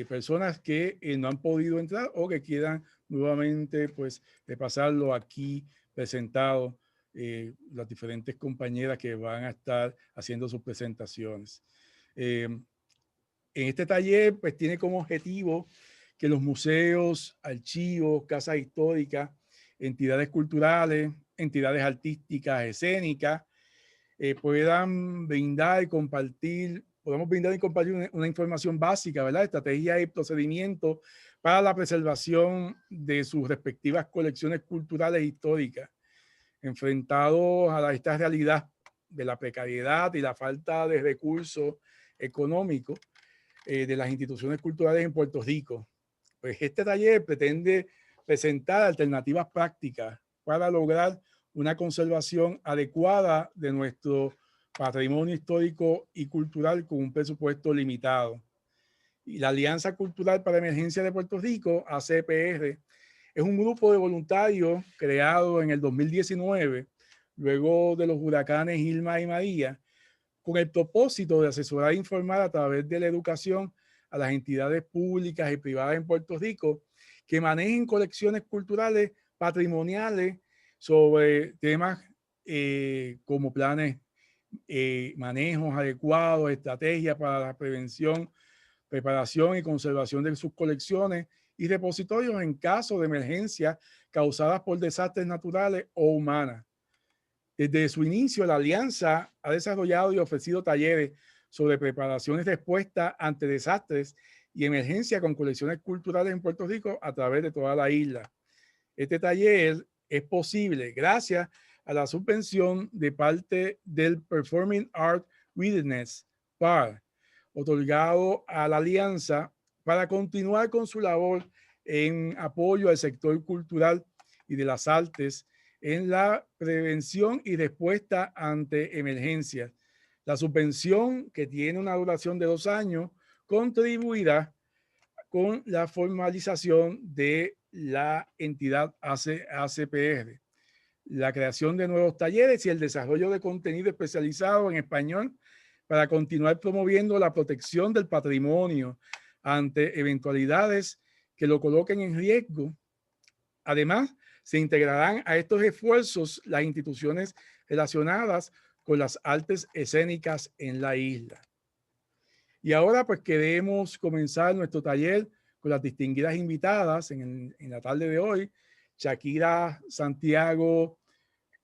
personas que no han podido entrar o que quieran nuevamente pues repasarlo aquí presentado, las diferentes compañeras que van a estar haciendo sus presentaciones. En este taller pues tiene como objetivo que los museos, archivos, casas históricas, entidades culturales, entidades artísticas, escénicas, puedan brindar y compartir, podemos brindar y compartir una información básica, ¿verdad? Estrategias y procedimientos para la preservación de sus respectivas colecciones culturales e históricas, enfrentados a esta realidad de la precariedad y la falta de recursos económicos de las instituciones culturales en Puerto Rico. Pues este taller pretende presentar alternativas prácticas para lograr una conservación adecuada de nuestro patrimonio histórico y cultural con un presupuesto limitado. Y la Alianza Cultural para Emergencia de Puerto Rico, ACPR, es un grupo de voluntarios creado en el 2019, luego de los huracanes Irma y María, con el propósito de asesorar e informar a través de la educación a las entidades públicas y privadas en Puerto Rico que manejen colecciones culturales patrimoniales sobre temas como planes, manejos adecuados, estrategias para la prevención, preparación y conservación de sus colecciones y repositorios en caso de emergencias causadas por desastres naturales o humanas. Desde su inicio, la Alianza ha desarrollado y ofrecido talleres sobre preparación y respuesta ante desastres y emergencias con colecciones culturales en Puerto Rico a través de toda la isla. Este taller es posible gracias a la subvención de parte del Performing Art Readiness PAR, otorgado a la Alianza para continuar con su labor en apoyo al sector cultural y de las artes en la prevención y respuesta ante emergencias. La subvención, que tiene una duración de 2 años, contribuirá con la formalización de la entidad ACPR, la creación de nuevos talleres y el desarrollo de contenido especializado en español para continuar promoviendo la protección del patrimonio ante eventualidades que lo coloquen en riesgo. Además, se integrarán a estos esfuerzos las instituciones relacionadas con las artes escénicas en la isla. Y ahora pues queremos comenzar nuestro taller con las distinguidas invitadas en la tarde de hoy. Shakira Santiago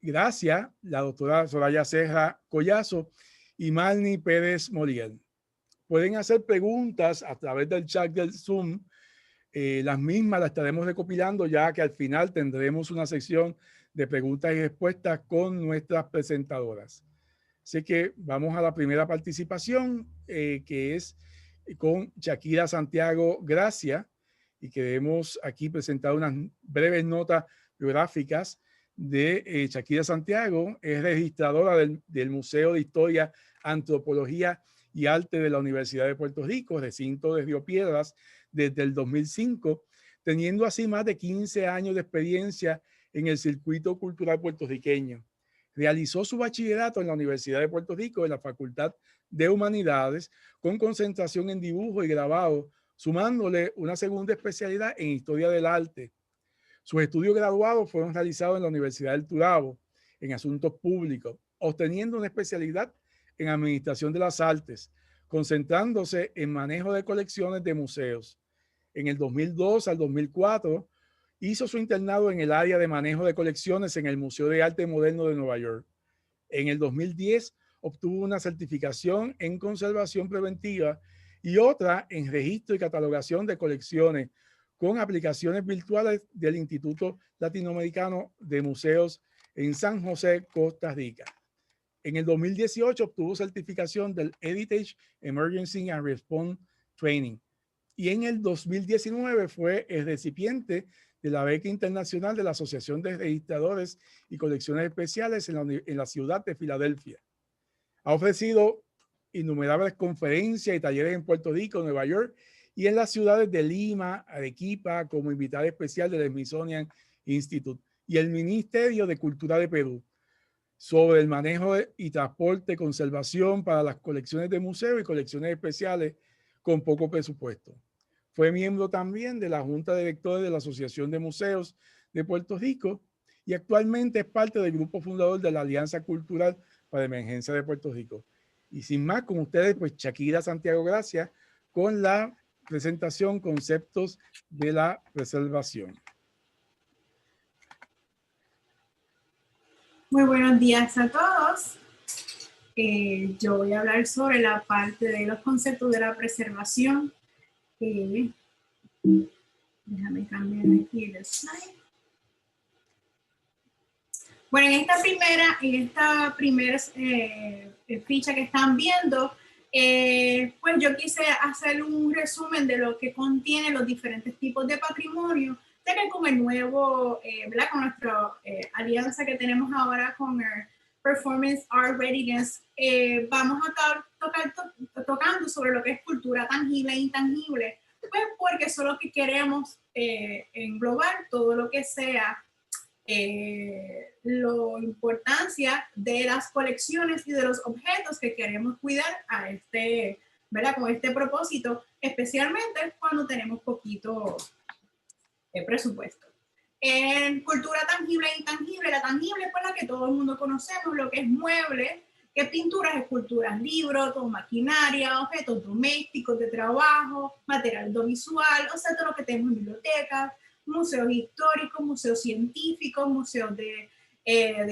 Gracia, la doctora Soraya Serra Collazo y Malni Pérez Moriel. Pueden hacer preguntas a través del chat del Zoom. Las mismas las estaremos recopilando ya que al final tendremos una sección de preguntas y respuestas con nuestras presentadoras. Así que vamos a la primera participación, que es con Shakira Santiago Gracia, y queremos aquí presentar unas breves notas biográficas de Shakira Santiago. Es registradora del Museo de Historia, Antropología y Arte de la Universidad de Puerto Rico, recinto de Río Piedras, desde el 2005, teniendo así más de 15 años de experiencia en el circuito cultural puertorriqueño. Realizó su bachillerato en la Universidad de Puerto Rico, en la Facultad de Humanidades, con concentración en dibujo y grabado, sumándole una segunda especialidad en Historia del Arte. Sus estudios graduados fueron realizados en la Universidad del Turabo, en Asuntos Públicos, obteniendo una especialidad en Administración de las Artes, concentrándose en manejo de colecciones de museos. En el 2002 al 2004, hizo su internado en el área de manejo de colecciones en el Museo de Arte Moderno de Nueva York. En el 2010 obtuvo una certificación en conservación preventiva y otra en registro y catalogación de colecciones con aplicaciones virtuales del Instituto Latinoamericano de Museos en San José, Costa Rica. En el 2018 obtuvo certificación del Heritage Emergency and Response Training. Y en el 2019 fue el recipiente de la beca internacional de la Asociación de Registradores y Colecciones Especiales en la ciudad de Filadelfia. Ha ofrecido innumerables conferencias y talleres en Puerto Rico, Nueva York y en las ciudades de Lima, Arequipa, como invitada especial del Smithsonian Institute y el Ministerio de Cultura de Perú. sobre el manejo y transporte, conservación para las colecciones de museos y colecciones especiales con poco presupuesto. Fue miembro también de la Junta de Directores de la Asociación de Museos de Puerto Rico y actualmente es parte del grupo fundador de la Alianza Cultural para Emergencia de Puerto Rico. Y sin más, con ustedes, pues Shakira Santiago Gracia, con la presentación Conceptos de la Preservación. Muy buenos días a todos. Yo voy a hablar sobre la parte de los conceptos de la preservación. Déjame cambiar aquí el slide. Bueno, en esta primera ficha que están viendo, pues yo quise hacer un resumen de lo que contiene los diferentes tipos de patrimonio, ya que con el nuevo, ¿verdad? Con nuestra alianza que tenemos ahora con el Performance Art Readiness, vamos a estar tocando sobre lo que es cultura tangible e intangible, pues porque eso es lo que queremos englobar todo lo que sea la importancia de las colecciones y de los objetos que queremos cuidar a ¿verdad? Con este propósito, especialmente cuando tenemos poquito presupuesto. En cultura tangible e intangible, la tangible es la que todo el mundo conocemos, lo que es mueble, que pinturas, esculturas, libros, todo maquinaria, objetos domésticos de trabajo, material audiovisual, o sea, todo lo que tenemos en bibliotecas, museos históricos, museos científicos, museos de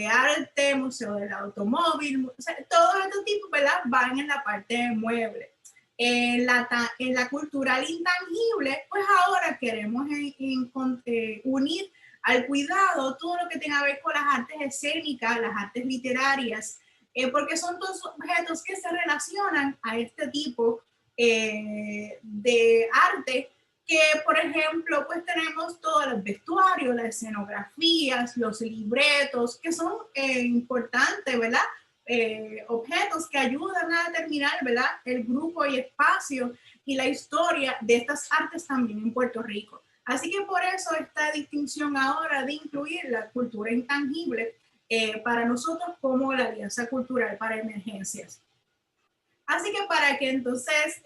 arte, museos del automóvil, o sea, todos estos tipos, ¿verdad? Van en la parte de mueble. En la cultural intangible, pues ahora queremos unir al cuidado todo lo que tenga que ver con las artes escénicas, las artes literarias, porque son todos objetos que se relacionan a este tipo de arte, que por ejemplo pues tenemos todos los vestuarios, las escenografías, los libretos, que son importantes, ¿verdad? Objetos que ayudan a determinar, ¿verdad? El grupo y espacio y la historia de estas artes también en Puerto Rico. Así que por eso esta distinción ahora de incluir la cultura intangible para nosotros como la Alianza Cultural para Emergencias. Así que para que entonces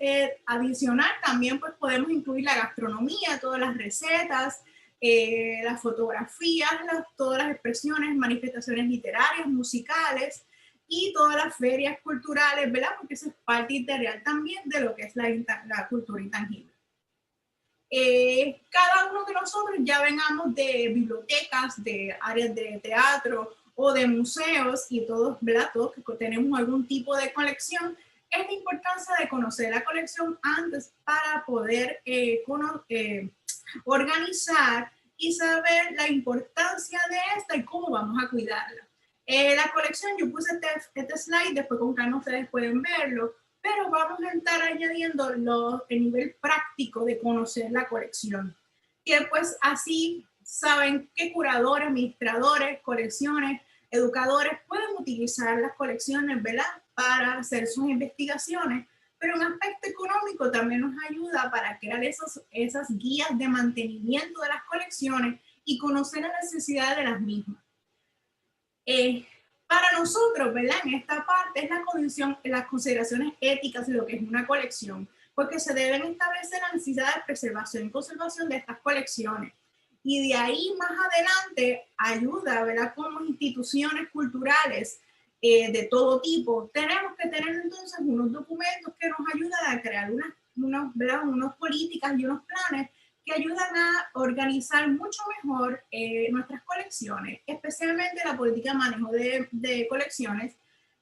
adicional también pues podemos incluir la gastronomía, todas las recetas, las fotografías, todas las expresiones, manifestaciones literarias, musicales y todas las ferias culturales, ¿verdad? Porque eso es parte integral también de lo que es la cultura intangible. Cada uno de nosotros ya vengamos de bibliotecas, de áreas de teatro o de museos y todos, ¿verdad? Todos que tenemos algún tipo de colección, es la importancia de conocer la colección antes para poder organizar y saber la importancia de esta y cómo vamos a cuidarla. La colección, yo puse este slide, después con calma ustedes pueden verlo, pero vamos a estar añadiendo el nivel práctico de conocer la colección. Y pues así saben qué curadores, administradores, colecciones, educadores pueden utilizar las colecciones, ¿verdad? Para hacer sus investigaciones, pero un aspecto económico también nos ayuda para crear esas guías de mantenimiento de las colecciones y conocer la necesidad de las mismas. Para nosotros, ¿verdad? En esta parte es las consideraciones éticas de lo que es una colección, porque se deben establecer la necesidad de preservación y conservación de estas colecciones. Y de ahí más adelante ayuda, ¿verdad? Como instituciones culturales de todo tipo, tenemos que tener entonces unos documentos que nos ayudan a crear unas políticas y unos planes que ayudan a organizar mucho mejor nuestras colecciones, especialmente la política de manejo de colecciones,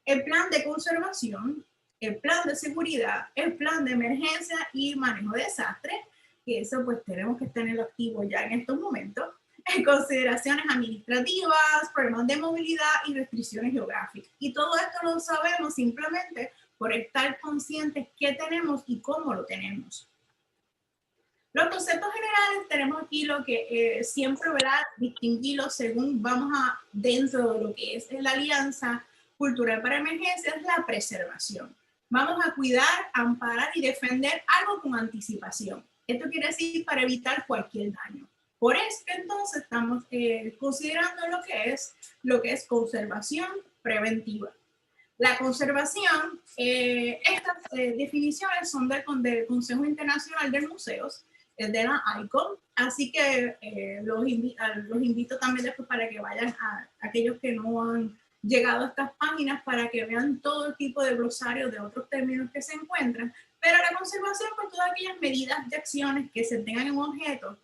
el plan de conservación, el plan de seguridad, el plan de emergencia y manejo de desastres, que eso pues tenemos que tenerlo activo ya en estos momentos, consideraciones administrativas, problemas de movilidad y restricciones geográficas. Y todo esto lo sabemos simplemente por estar conscientes qué tenemos y cómo lo tenemos. Los conceptos generales tenemos aquí lo que siempre, ¿verdad? Distinguirlo según vamos dentro de lo que es la Alianza Cultural para Emergencias, es la preservación. Vamos a cuidar, amparar y defender algo con anticipación. Esto quiere decir para evitar cualquier daño. Por eso que entonces estamos considerando lo que es conservación preventiva. La conservación, estas definiciones son del Consejo Internacional de Museos, de la ICOM, así que los invito también después para que vayan a aquellos que no han llegado a estas páginas para que vean todo el tipo de glosarios de otros términos que se encuentran, pero la conservación, pues todas aquellas medidas de acciones que se tengan en un objeto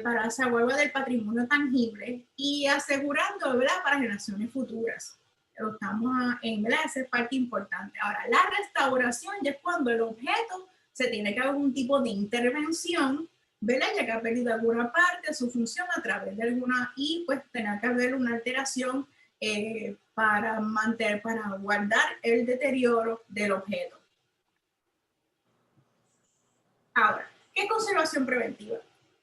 para la salvaguarda del patrimonio tangible y asegurando, ¿verdad?, para generaciones futuras. Estamos en, ¿verdad?, esa es parte importante. Ahora, la restauración ya es cuando el objeto se tiene que hacer algún tipo de intervención, ¿verdad?, ya que ha perdido alguna parte de su función a través de alguna, y pues tener que haber una alteración para guardar el deterioro del objeto. Ahora, ¿qué es conservación preventiva?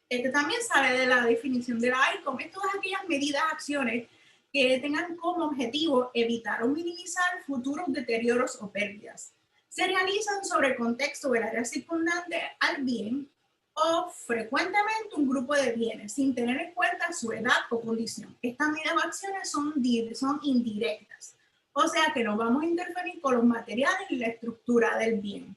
Este también sale de la definición de la ICOM, es todas aquellas medidas, acciones que tengan como objetivo evitar o minimizar futuros deterioros o pérdidas. Se realizan sobre el contexto del área circundante al bien o frecuentemente un grupo de bienes sin tener en cuenta su edad o condición. Estas medidas o acciones son indirectas, o sea que no vamos a interferir con los materiales y la estructura del bien.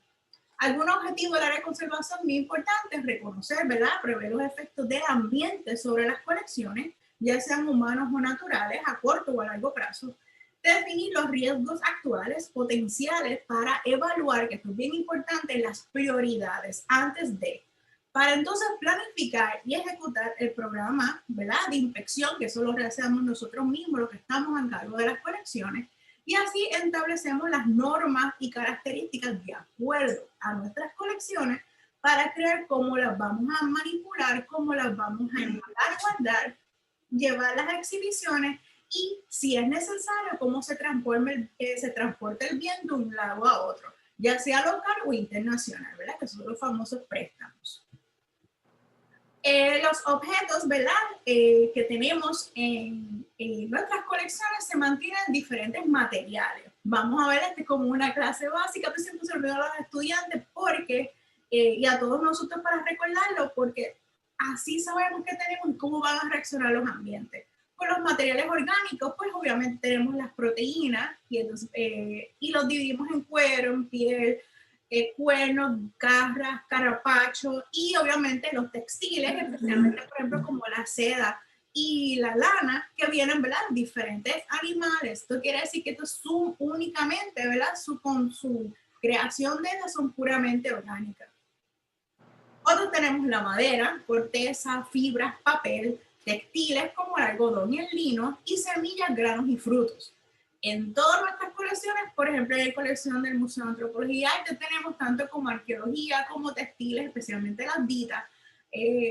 Algún objetivo del área de conservación muy importante es reconocer, ¿verdad?, prever los efectos del ambiente sobre las colecciones, ya sean humanos o naturales, a corto o a largo plazo, definir los riesgos actuales, potenciales, para evaluar, que esto es bien importante, las prioridades antes de, para entonces planificar y ejecutar el programa, ¿verdad?, de inspección, que eso lo realizamos nosotros mismos, los que estamos a cargo de las colecciones, y así establecemos las normas y características de acuerdo a nuestras colecciones para crear cómo las vamos a manipular, cómo las vamos a guardar, llevar las exhibiciones y, si es necesario, cómo se transporta el bien de un lado a otro, ya sea local o internacional, ¿verdad?, que son los famosos préstamos. Los objetos, ¿verdad?, que tenemos en nuestras colecciones se mantienen en diferentes materiales. Vamos a ver este como una clase básica, pero siempre se olvida a los estudiantes porque, y a todos nosotros para recordarlo, porque así sabemos qué tenemos y cómo van a reaccionar los ambientes. Con los materiales orgánicos, pues obviamente tenemos las proteínas y, entonces, y los dividimos en cuero, en piel, cuernos, garras, carapacho y obviamente los textiles, especialmente por ejemplo como la seda y la lana, que vienen, ¿verdad?, diferentes animales. Esto quiere decir que estos son únicamente, ¿verdad?, con su creación de ellas son puramente orgánicas. Otros tenemos la madera, corteza, fibras, papel, textiles como el algodón y el lino, y semillas, granos y frutos. En todas nuestras colecciones, por ejemplo, en la colección del Museo de Antropología y Arte, tenemos tanto como arqueología, como textiles, especialmente las ditas,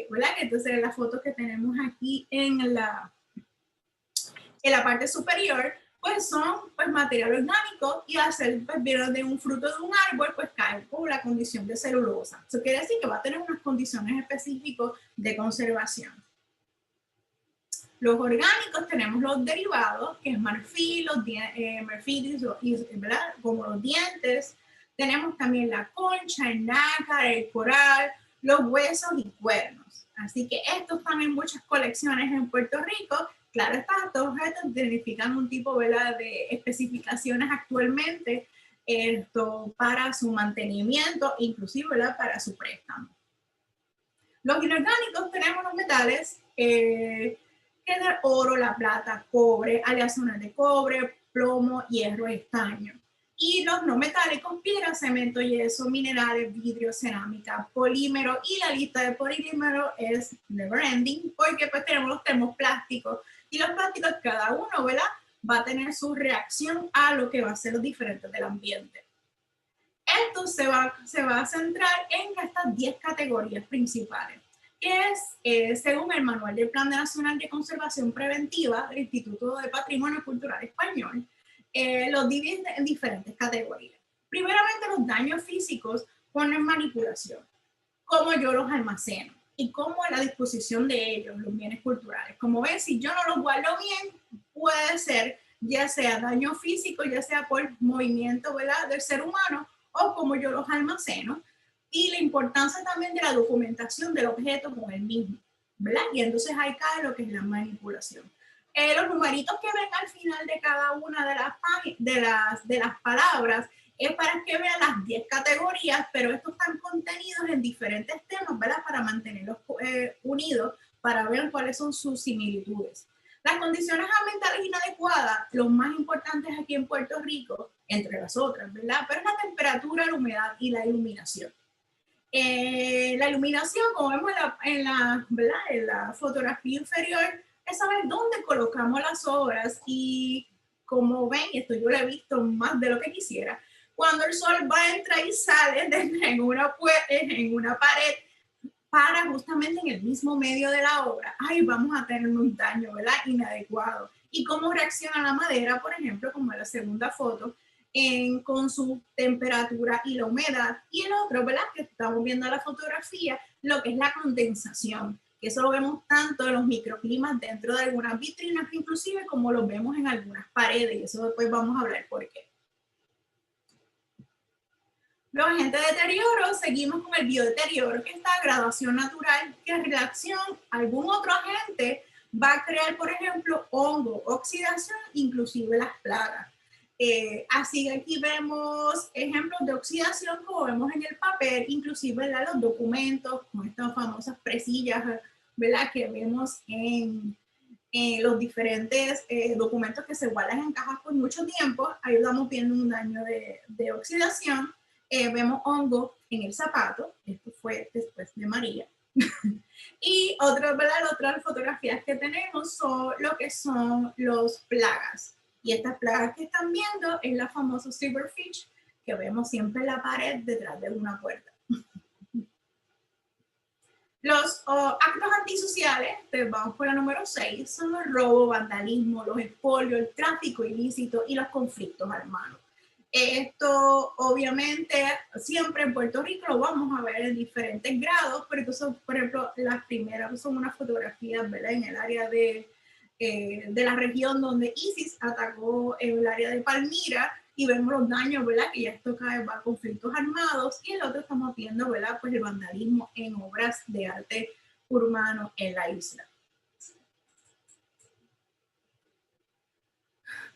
¿verdad? Entonces, las fotos que tenemos aquí en la parte superior, pues son pues, material orgánico y al ser pues, viene de un fruto de un árbol, pues cae por la condición de celulosa. Eso quiere decir que va a tener unas condiciones específicas de conservación. Los orgánicos tenemos los derivados, que es marfil, marfil ¿verdad?, como los dientes. Tenemos también la concha, el nácar, el coral, los huesos y cuernos. Así que estos están en muchas colecciones en Puerto Rico. Claro, estos objetos identifican un tipo, ¿verdad?, de especificaciones actualmente para su mantenimiento, inclusive, ¿verdad?, para su préstamo. Los inorgánicos tenemos los metales, que es el oro, la plata, cobre, aleaciones de cobre, plomo, hierro, estaño. Y los no metálicos, piedra, cemento, yeso, minerales, vidrio, cerámica, polímero, y la lista de polímero es never ending, porque pues tenemos los termoplásticos, y los plásticos cada uno, ¿verdad?, va a tener su reacción a lo que va a ser los diferentes del ambiente. Esto se va a centrar en estas 10 categorías principales, que es, según el Manual del Plan Nacional de Conservación Preventiva del Instituto de Patrimonio Cultural Español, los dividen en diferentes categorías. Primeramente, los daños físicos ponen manipulación, cómo yo los almaceno y cómo es la disposición de ellos, los bienes culturales. Como ven, si yo no los guardo bien, puede ser ya sea daño físico, ya sea por movimiento, ¿verdad?, del ser humano, o como yo los almaceno, y la importancia también de la documentación del objeto con el mismo, ¿verdad? Y entonces ahí cae lo que es la manipulación. Los numeritos que ven al final de cada una de las palabras es para que vean las 10 categorías, pero estos están contenidos en diferentes temas, ¿verdad? Para mantenerlos unidos, para ver cuáles son sus similitudes. Las condiciones ambientales inadecuadas, lo más importante aquí en Puerto Rico, entre las otras, ¿verdad? Pero es la temperatura, la humedad y la iluminación. La iluminación, como vemos en la fotografía inferior, es saber dónde colocamos las obras y como ven, y esto yo lo he visto más de lo que quisiera, cuando el sol va a entrar y sale en una pared para justamente en el mismo medio de la obra, ay, vamos a tener un daño, ¿verdad? Inadecuado. Y cómo reacciona la madera, por ejemplo, como en la segunda foto, con su temperatura y la humedad. Y el otro, ¿verdad? Que estamos viendo en la fotografía, lo que es la condensación. Que eso lo vemos tanto en los microclimas dentro de algunas vitrinas, inclusive como lo vemos en algunas paredes. Y eso después vamos a hablar por qué. Los agentes de deterioro, seguimos con el biodeterioro, que está graduación natural, que en reacción a algún otro agente va a crear, por ejemplo, hongo, oxidación, inclusive las plagas. Así que aquí vemos ejemplos de oxidación, como vemos en el papel, inclusive los documentos, con estas famosas presillas, ¿verdad? Que vemos en los diferentes documentos que se guardan en cajas por mucho tiempo. Ahí estamos viendo un daño de oxidación. Vemos hongo en el zapato, esto fue después de María. Y otras fotografías que tenemos son lo que son los plagas. Y estas plagas que están viendo es la famosa silverfish que vemos siempre en la pared detrás de una puerta. Los actos antisociales, vamos por la número 6, son el robo, vandalismo, los expolios, el tráfico ilícito y los conflictos armados. Esto obviamente siempre en Puerto Rico lo vamos a ver en diferentes grados, pero entonces, por ejemplo, las primeras son unas fotografías, ¿verdad? En el área de la región donde ISIS atacó en el área de Palmira y vemos los daños, ¿verdad? Que ya esto cae a conflictos armados, y el otro estamos viendo, ¿verdad? Pues el vandalismo en obras de arte urbano en la isla.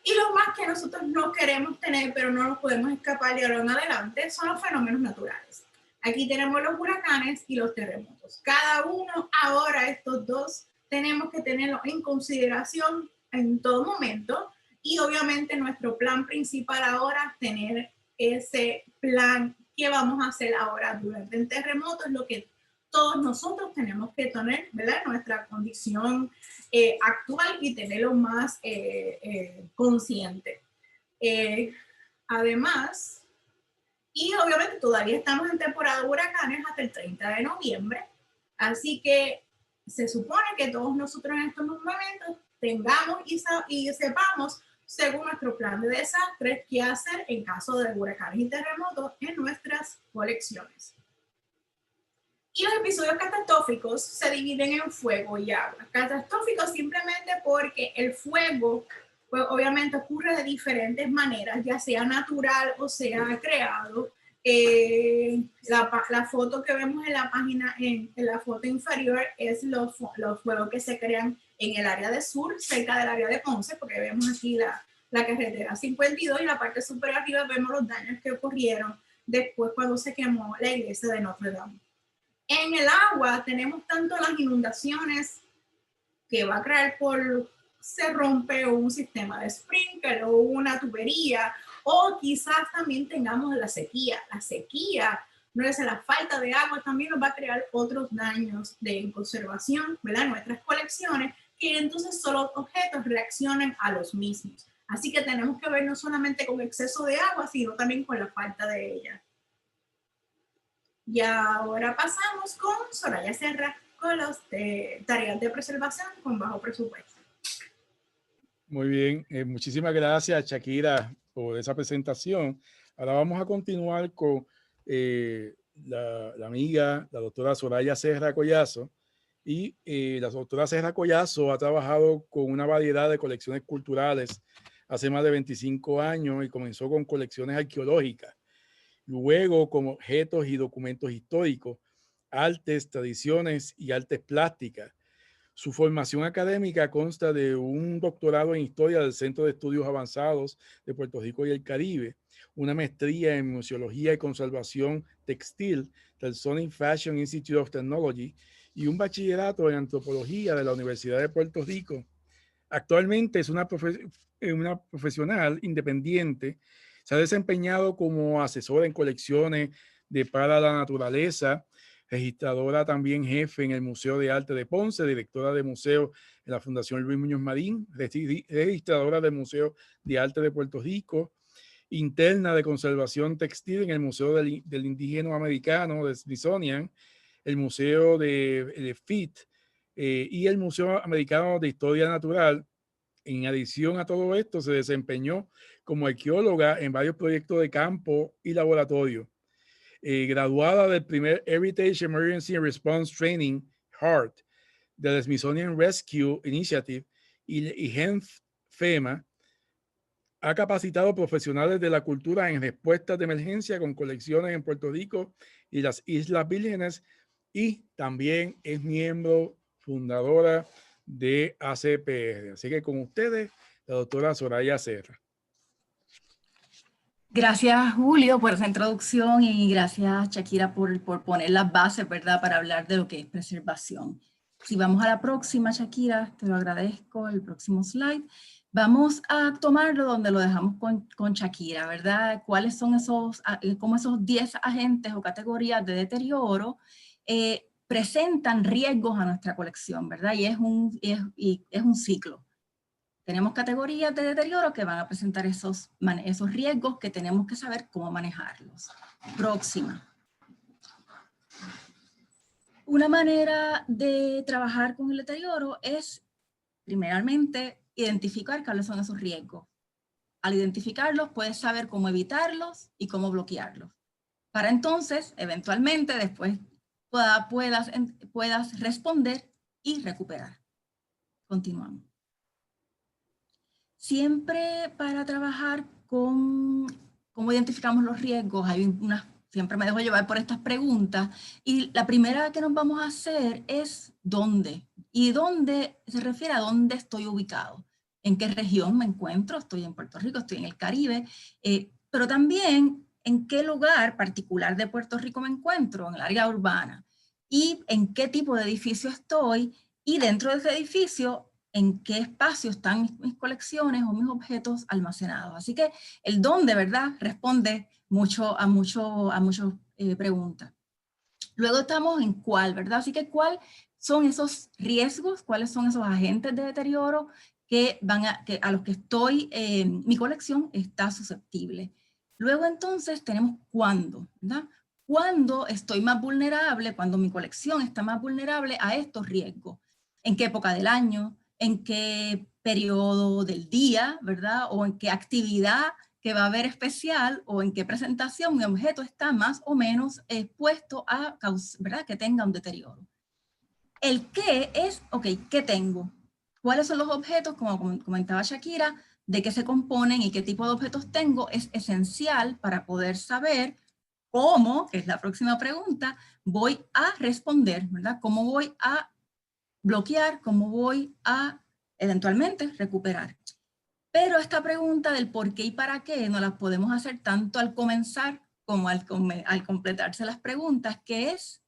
Y lo más que nosotros no queremos tener, pero no nos podemos escapar de ahora en adelante, son los fenómenos naturales. Aquí tenemos los huracanes y los terremotos. Cada uno, ahora estos dos, tenemos que tenerlos en consideración en todo momento. Y obviamente nuestro plan principal ahora, tener ese plan que vamos a hacer ahora durante el terremoto, es lo que todos nosotros tenemos que tener, ¿verdad? Nuestra condición actual y tenerlo más consciente. Además, y obviamente todavía estamos en temporada de huracanes hasta el 30 de noviembre, así que se supone que todos nosotros en estos momentos tengamos y sepamos, según nuestro plan de desastres, qué hacer en caso de huracanes y terremotos en nuestras colecciones. Y los episodios catastróficos se dividen en fuego y agua. Catastróficos simplemente porque el fuego, pues obviamente ocurre de diferentes maneras, ya sea natural o sea creado. La foto que vemos en la página, en la foto inferior, es los fuegos que se crean en el área de sur, cerca del área de Ponce, porque vemos aquí la carretera 52, y la parte superior arriba vemos los daños que ocurrieron después cuando se quemó la iglesia de Notre Dame. En el agua tenemos tanto las inundaciones que va a crear se rompe un sistema de sprinkler o una tubería, o quizás también tengamos la sequía. La sequía, no es la falta de agua, también nos va a crear otros daños de conservación, ¿verdad? Nuestras colecciones, que entonces solo objetos reaccionan a los mismos. Así que tenemos que ver no solamente con exceso de agua, sino también con la falta de ella. Y ahora pasamos con Soraya Serra, con las tareas de preservación con bajo presupuesto. Muy bien, muchísimas gracias, Shakira, por esa presentación. Ahora vamos a continuar con la amiga, la doctora Soraya Serra Collazo. Y la doctora Serra Collazo ha trabajado con una variedad de colecciones culturales hace más de 25 años, y comenzó con colecciones arqueológicas. Luego, con objetos y documentos históricos, artes, tradiciones y artes plásticas. Su formación académica consta de un doctorado en Historia del Centro de Estudios Avanzados de Puerto Rico y el Caribe, una maestría en Museología y Conservación Textil del Sony Fashion Institute of Technology y un bachillerato en Antropología de la Universidad de Puerto Rico. Actualmente es una profesional independiente. Se ha desempeñado como asesora en colecciones de para la naturaleza, registradora también jefe en el Museo de Arte de Ponce, directora de museo en la Fundación Luis Muñoz Marín, registradora del Museo de Arte de Puerto Rico, interna de conservación textil en el Museo del Indígena Americano de Smithsonian, el Museo de FIT y el Museo Americano de Historia Natural. En adición a todo esto, se desempeñó como arqueóloga en varios proyectos de campo y laboratorio. Graduada del primer Heritage Emergency Response Training, HEART, del Smithsonian Rescue Initiative y FEMA, ha capacitado profesionales de la cultura en respuestas de emergencia con colecciones en Puerto Rico y las Islas Vírgenes, y también es miembro fundadora de ACPR. Así que con ustedes, la doctora Soraya Serra. Gracias, Julio, por esa introducción y gracias, Shakira, por poner las bases, ¿verdad?, para hablar de lo que es preservación. Si vamos a la próxima, Shakira, te lo agradezco, el próximo slide. Vamos a tomarlo donde lo dejamos con Shakira, ¿verdad? ¿Cuáles son cómo esos 10 agentes o categorías de deterioro presentan riesgos a nuestra colección, ¿verdad? Y es un ciclo. Tenemos categorías de deterioro que van a presentar esos riesgos que tenemos que saber cómo manejarlos. Próxima. Una manera de trabajar con el deterioro es, primeramente, identificar cuáles son esos riesgos. Al identificarlos, puedes saber cómo evitarlos y cómo bloquearlos. Para entonces, eventualmente, después puedas responder y recuperar. Continuamos. Siempre para trabajar con cómo identificamos los riesgos, siempre me dejo llevar por estas preguntas, y la primera que nos vamos a hacer es ¿dónde? Y dónde se refiere a dónde estoy ubicado, en qué región me encuentro, estoy en Puerto Rico, estoy en el Caribe, pero también en qué lugar particular de Puerto Rico me encuentro, en el área urbana, y en qué tipo de edificio estoy, y dentro de ese edificio, en qué espacio están mis colecciones o mis objetos almacenados. Así que el dónde, ¿verdad?, responde a muchas preguntas. Luego estamos en cuál, ¿verdad? Así que cuál son esos riesgos, cuáles son esos agentes de deterioro a los que mi colección está susceptible. Luego entonces tenemos cuándo, ¿verdad? ¿Cuándo estoy más vulnerable, cuando mi colección está más vulnerable a estos riesgos? ¿En qué época del año? ¿En qué periodo del día, verdad? ¿O en qué actividad que va a haber especial o en qué presentación mi objeto está más o menos expuesto a ¿verdad?, que tenga un deterioro? El qué es, ok, ¿qué tengo? ¿Cuáles son los objetos? Como comentaba Shakira, de qué se componen y qué tipo de objetos tengo, es esencial para poder saber cómo, que es la próxima pregunta, voy a responder, ¿verdad? ¿Cómo voy a bloquear? ¿Cómo voy a eventualmente recuperar? Pero esta pregunta del por qué y para qué no la podemos hacer tanto al comenzar como al completarse las preguntas, que es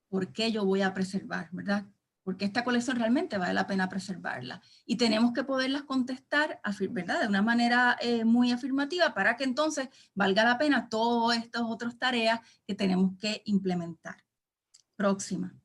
¿por qué yo voy a preservar, verdad? Porque esta colección realmente vale la pena preservarla. Y tenemos que poderlas contestar, ¿verdad?, de una manera muy afirmativa para que entonces valga la pena todas estas otras tareas que tenemos que implementar. Próxima.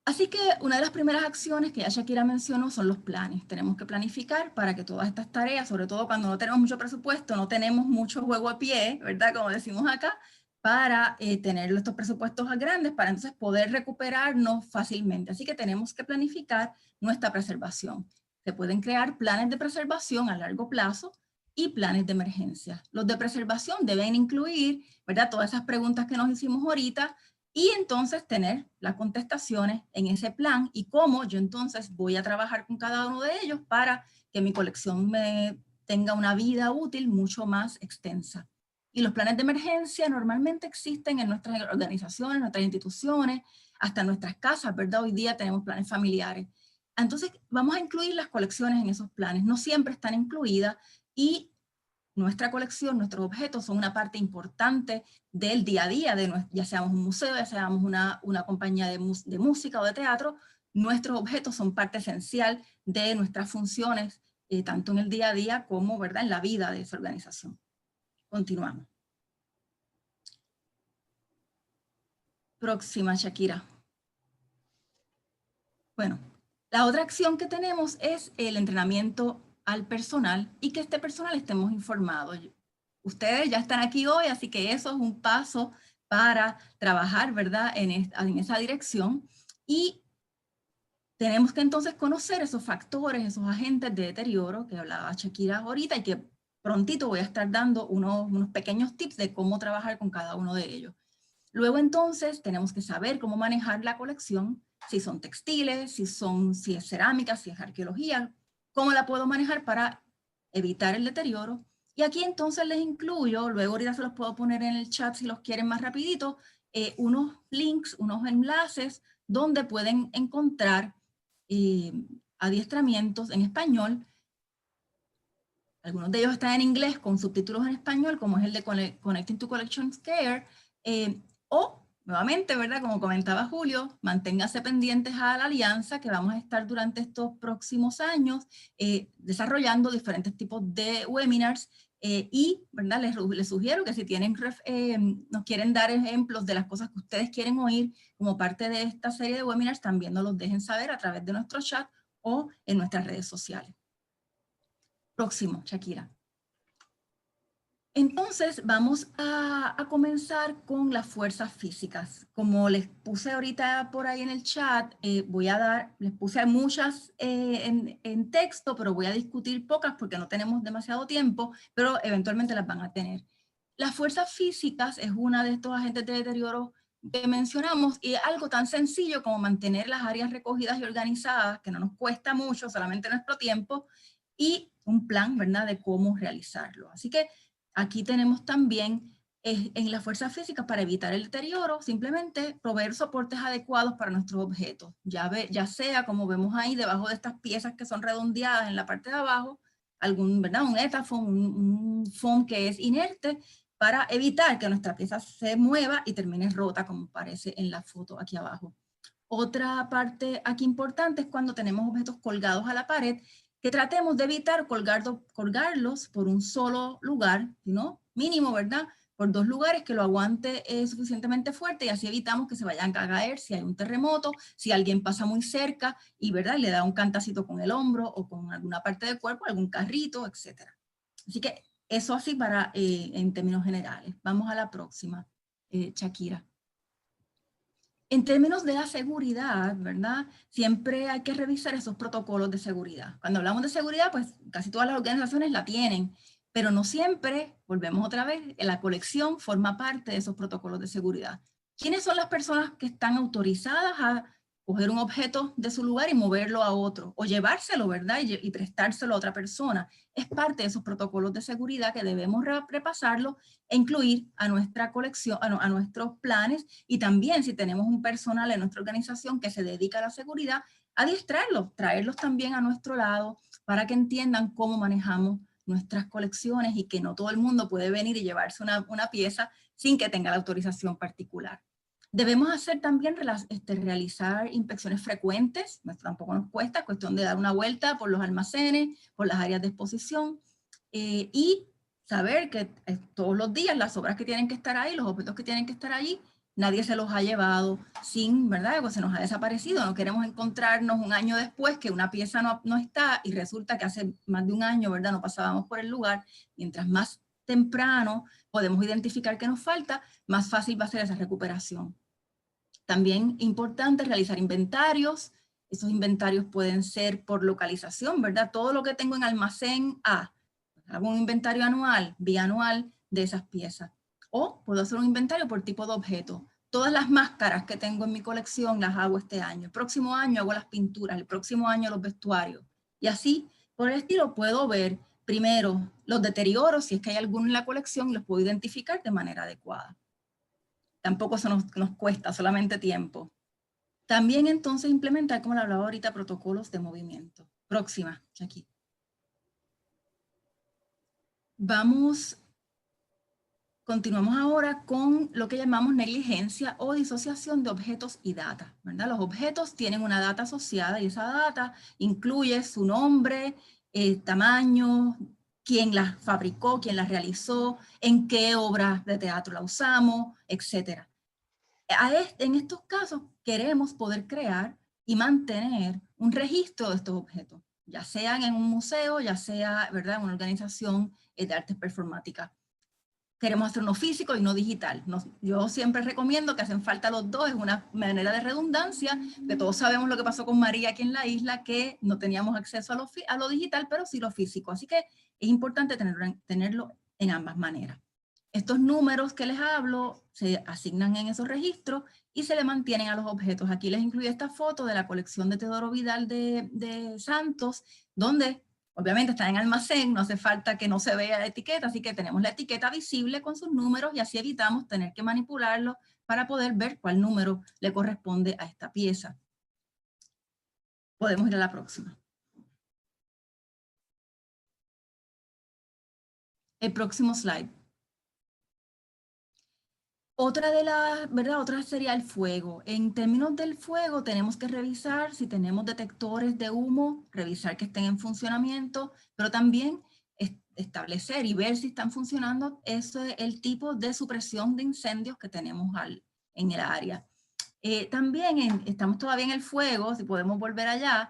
Así que una de las primeras acciones que ya Shakira mencionó son los planes. Tenemos que planificar para que todas estas tareas, sobre todo cuando no tenemos mucho presupuesto, no tenemos mucho juego a pie, ¿verdad?, como decimos acá, para tener estos presupuestos grandes, para entonces poder recuperarnos fácilmente. Así que tenemos que planificar nuestra preservación. Se pueden crear planes de preservación a largo plazo y planes de emergencia. Los de preservación deben incluir, ¿verdad?, todas esas preguntas que nos hicimos ahorita, y entonces tener las contestaciones en ese plan y cómo yo entonces voy a trabajar con cada uno de ellos para que mi colección tenga una vida útil mucho más extensa. Y los planes de emergencia normalmente existen en nuestras organizaciones, nuestras instituciones, hasta nuestras casas, ¿verdad? Hoy día tenemos planes familiares. Entonces, vamos a incluir las colecciones en esos planes. No siempre están incluidas y nuestra colección, nuestros objetos son una parte importante del día a día, ya seamos un museo, ya seamos una compañía de música o de teatro. Nuestros objetos son parte esencial de nuestras funciones, tanto en el día a día como, ¿verdad?, en la vida de esa organización. Continuamos. Próxima, Shakira. Bueno, la otra acción que tenemos es el entrenamiento al personal y que este personal estemos informados. Ustedes ya están aquí hoy, así que eso es un paso para trabajar, ¿verdad?, en esa dirección. Y tenemos que entonces conocer esos factores, esos agentes de deterioro que hablaba Shakira ahorita y que prontito voy a estar dando unos pequeños tips de cómo trabajar con cada uno de ellos. Luego entonces tenemos que saber cómo manejar la colección, si son textiles, si es cerámica, si es arqueología, cómo la puedo manejar para evitar el deterioro. Y aquí entonces les incluyo, luego ahorita se los puedo poner en el chat si los quieren más rapidito, unos links, unos enlaces donde pueden encontrar adiestramientos en español. Algunos de ellos están en inglés con subtítulos en español, como es el de Connecting to Collections Care, o, nuevamente, ¿verdad?, como comentaba Julio, manténganse pendientes a la alianza que vamos a estar durante estos próximos años desarrollando diferentes tipos de webinars y, ¿verdad?, les sugiero que si nos quieren dar ejemplos de las cosas que ustedes quieren oír como parte de esta serie de webinars, también nos los dejen saber a través de nuestro chat o en nuestras redes sociales. Próximo, Shakira. Entonces vamos a comenzar con las fuerzas físicas. Como les puse ahorita por ahí en el chat, les puse muchas en texto, pero voy a discutir pocas porque no tenemos demasiado tiempo, pero eventualmente las van a tener. Las fuerzas físicas es una de estos agentes de deterioro que mencionamos y es algo tan sencillo como mantener las áreas recogidas y organizadas, que no nos cuesta mucho, solamente nuestro tiempo, y un plan, ¿verdad?, de cómo realizarlo. Así que aquí tenemos también en las fuerzas físicas para evitar el deterioro, simplemente proveer soportes adecuados para nuestros objetos. Ya sea, como vemos ahí, debajo de estas piezas que son redondeadas en la parte de abajo, ¿verdad?, un Etafom, un foam que es inerte, para evitar que nuestra pieza se mueva y termine rota, como parece en la foto aquí abajo. Otra parte aquí importante es cuando tenemos objetos colgados a la pared, que tratemos de evitar colgarlos por un solo lugar, sino mínimo, ¿verdad?, por 2 lugares que lo aguante suficientemente fuerte y así evitamos que se vayan a caer si hay un terremoto, si alguien pasa muy cerca y, ¿verdad?, le da un cantacito con el hombro o con alguna parte del cuerpo, algún carrito, etc. Así que eso así en términos generales. Vamos a la próxima, Shakira. En términos de la seguridad, ¿verdad?, siempre hay que revisar esos protocolos de seguridad. Cuando hablamos de seguridad, pues casi todas las organizaciones la tienen, pero no siempre, volvemos otra vez, la colección forma parte de esos protocolos de seguridad. ¿Quiénes son las personas que están autorizadas a coger un objeto de su lugar y moverlo a otro? O llevárselo, ¿verdad?, y prestárselo a otra persona. Es parte de esos protocolos de seguridad que debemos repasarlo e incluir a nuestra colección, a nuestros planes, y también si tenemos un personal en nuestra organización que se dedica a la seguridad, adiestrarlos, traerlos también a nuestro lado para que entiendan cómo manejamos nuestras colecciones y que no todo el mundo puede venir y llevarse una pieza sin que tenga la autorización particular. Debemos hacer también realizar inspecciones frecuentes, esto tampoco nos cuesta, es cuestión de dar una vuelta por los almacenes, por las áreas de exposición y saber que todos los días las obras que tienen que estar ahí, los objetos que tienen que estar allí, nadie se los ha llevado sin, ¿verdad?, pues se nos ha desaparecido. No queremos encontrarnos un año después que una pieza no está y resulta que hace más de un año, ¿verdad?, no pasábamos por el lugar. Mientras más temprano podemos identificar qué nos falta, más fácil va a ser esa recuperación. También importante realizar inventarios. Esos inventarios pueden ser por localización, ¿verdad? Todo lo que tengo en almacén A, hago un inventario anual, bianual de esas piezas. O puedo hacer un inventario por tipo de objeto. Todas las máscaras que tengo en mi colección las hago este año. El próximo año hago las pinturas, el próximo año los vestuarios. Y así, por el estilo, puedo ver primero, los deterioros, si es que hay alguno en la colección, los puedo identificar de manera adecuada. Tampoco eso nos cuesta, solamente tiempo. También entonces implementar, como lo hablaba ahorita, protocolos de movimiento. Próxima, aquí. Continuamos ahora con lo que llamamos negligencia o disociación de objetos y data, ¿verdad? Los objetos tienen una data asociada y esa data incluye su nombre, tamaño, quién la fabricó, quién la realizó, en qué obra de teatro la usamos, etc. En estos casos queremos poder crear y mantener un registro de estos objetos, ya sean en un museo, ya sea, ¿verdad?, en una organización de artes performáticas. Queremos hacerlo físico y no digital. Yo siempre recomiendo que hacen falta los dos, es una manera de redundancia, que todos sabemos lo que pasó con María aquí en la isla, que no teníamos acceso a lo digital, pero sí lo físico. Así que es importante tenerlo en ambas maneras. Estos números que les hablo se asignan en esos registros y se le mantienen a los objetos. Aquí les incluyo esta foto de la colección de Teodoro Vidal de Santos, donde obviamente está en almacén, no hace falta que no se vea la etiqueta, así que tenemos la etiqueta visible con sus números y así evitamos tener que manipularlo para poder ver cuál número le corresponde a esta pieza. Podemos ir a la próxima. El próximo slide. Otra sería el fuego. En términos del fuego, tenemos que revisar si tenemos detectores de humo, revisar que estén en funcionamiento, pero también establecer y ver si están funcionando el tipo de supresión de incendios que tenemos en el área. También estamos todavía en el fuego, si podemos volver allá,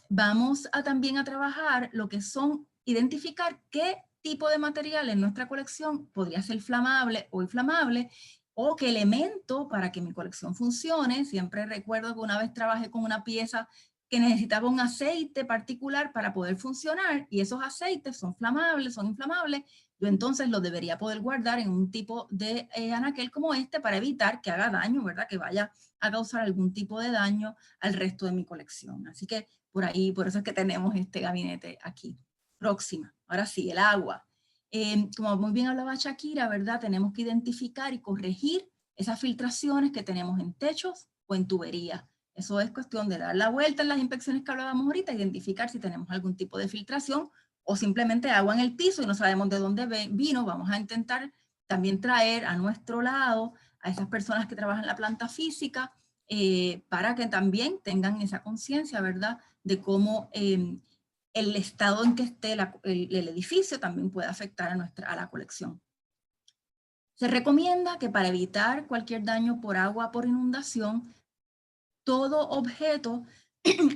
vamos también a trabajar lo que son identificar qué tipo de material en nuestra colección podría ser flamable o inflamable, o qué elemento para que mi colección funcione. Siempre recuerdo que una vez trabajé con una pieza que necesitaba un aceite particular para poder funcionar, y esos aceites son flamables, son inflamables, yo entonces los debería poder guardar en un tipo de anaquel como este para evitar que haga daño, ¿verdad? Que vaya a causar algún tipo de daño al resto de mi colección. Así que por eso es que tenemos este gabinete aquí. Próxima. Ahora sí, el agua. Como muy bien hablaba Shakira, ¿verdad? Tenemos que identificar y corregir esas filtraciones que tenemos en techos o en tuberías. Eso es cuestión de dar la vuelta en las inspecciones que hablábamos ahorita, identificar si tenemos algún tipo de filtración o simplemente agua en el piso y no sabemos de dónde vino. Vamos a intentar también traer a nuestro lado a esas personas que trabajan en la planta física para que también tengan esa conciencia, ¿verdad?, de cómo el estado en que esté el edificio también puede afectar a la colección. Se recomienda que para evitar cualquier daño por agua, por inundación, todo objeto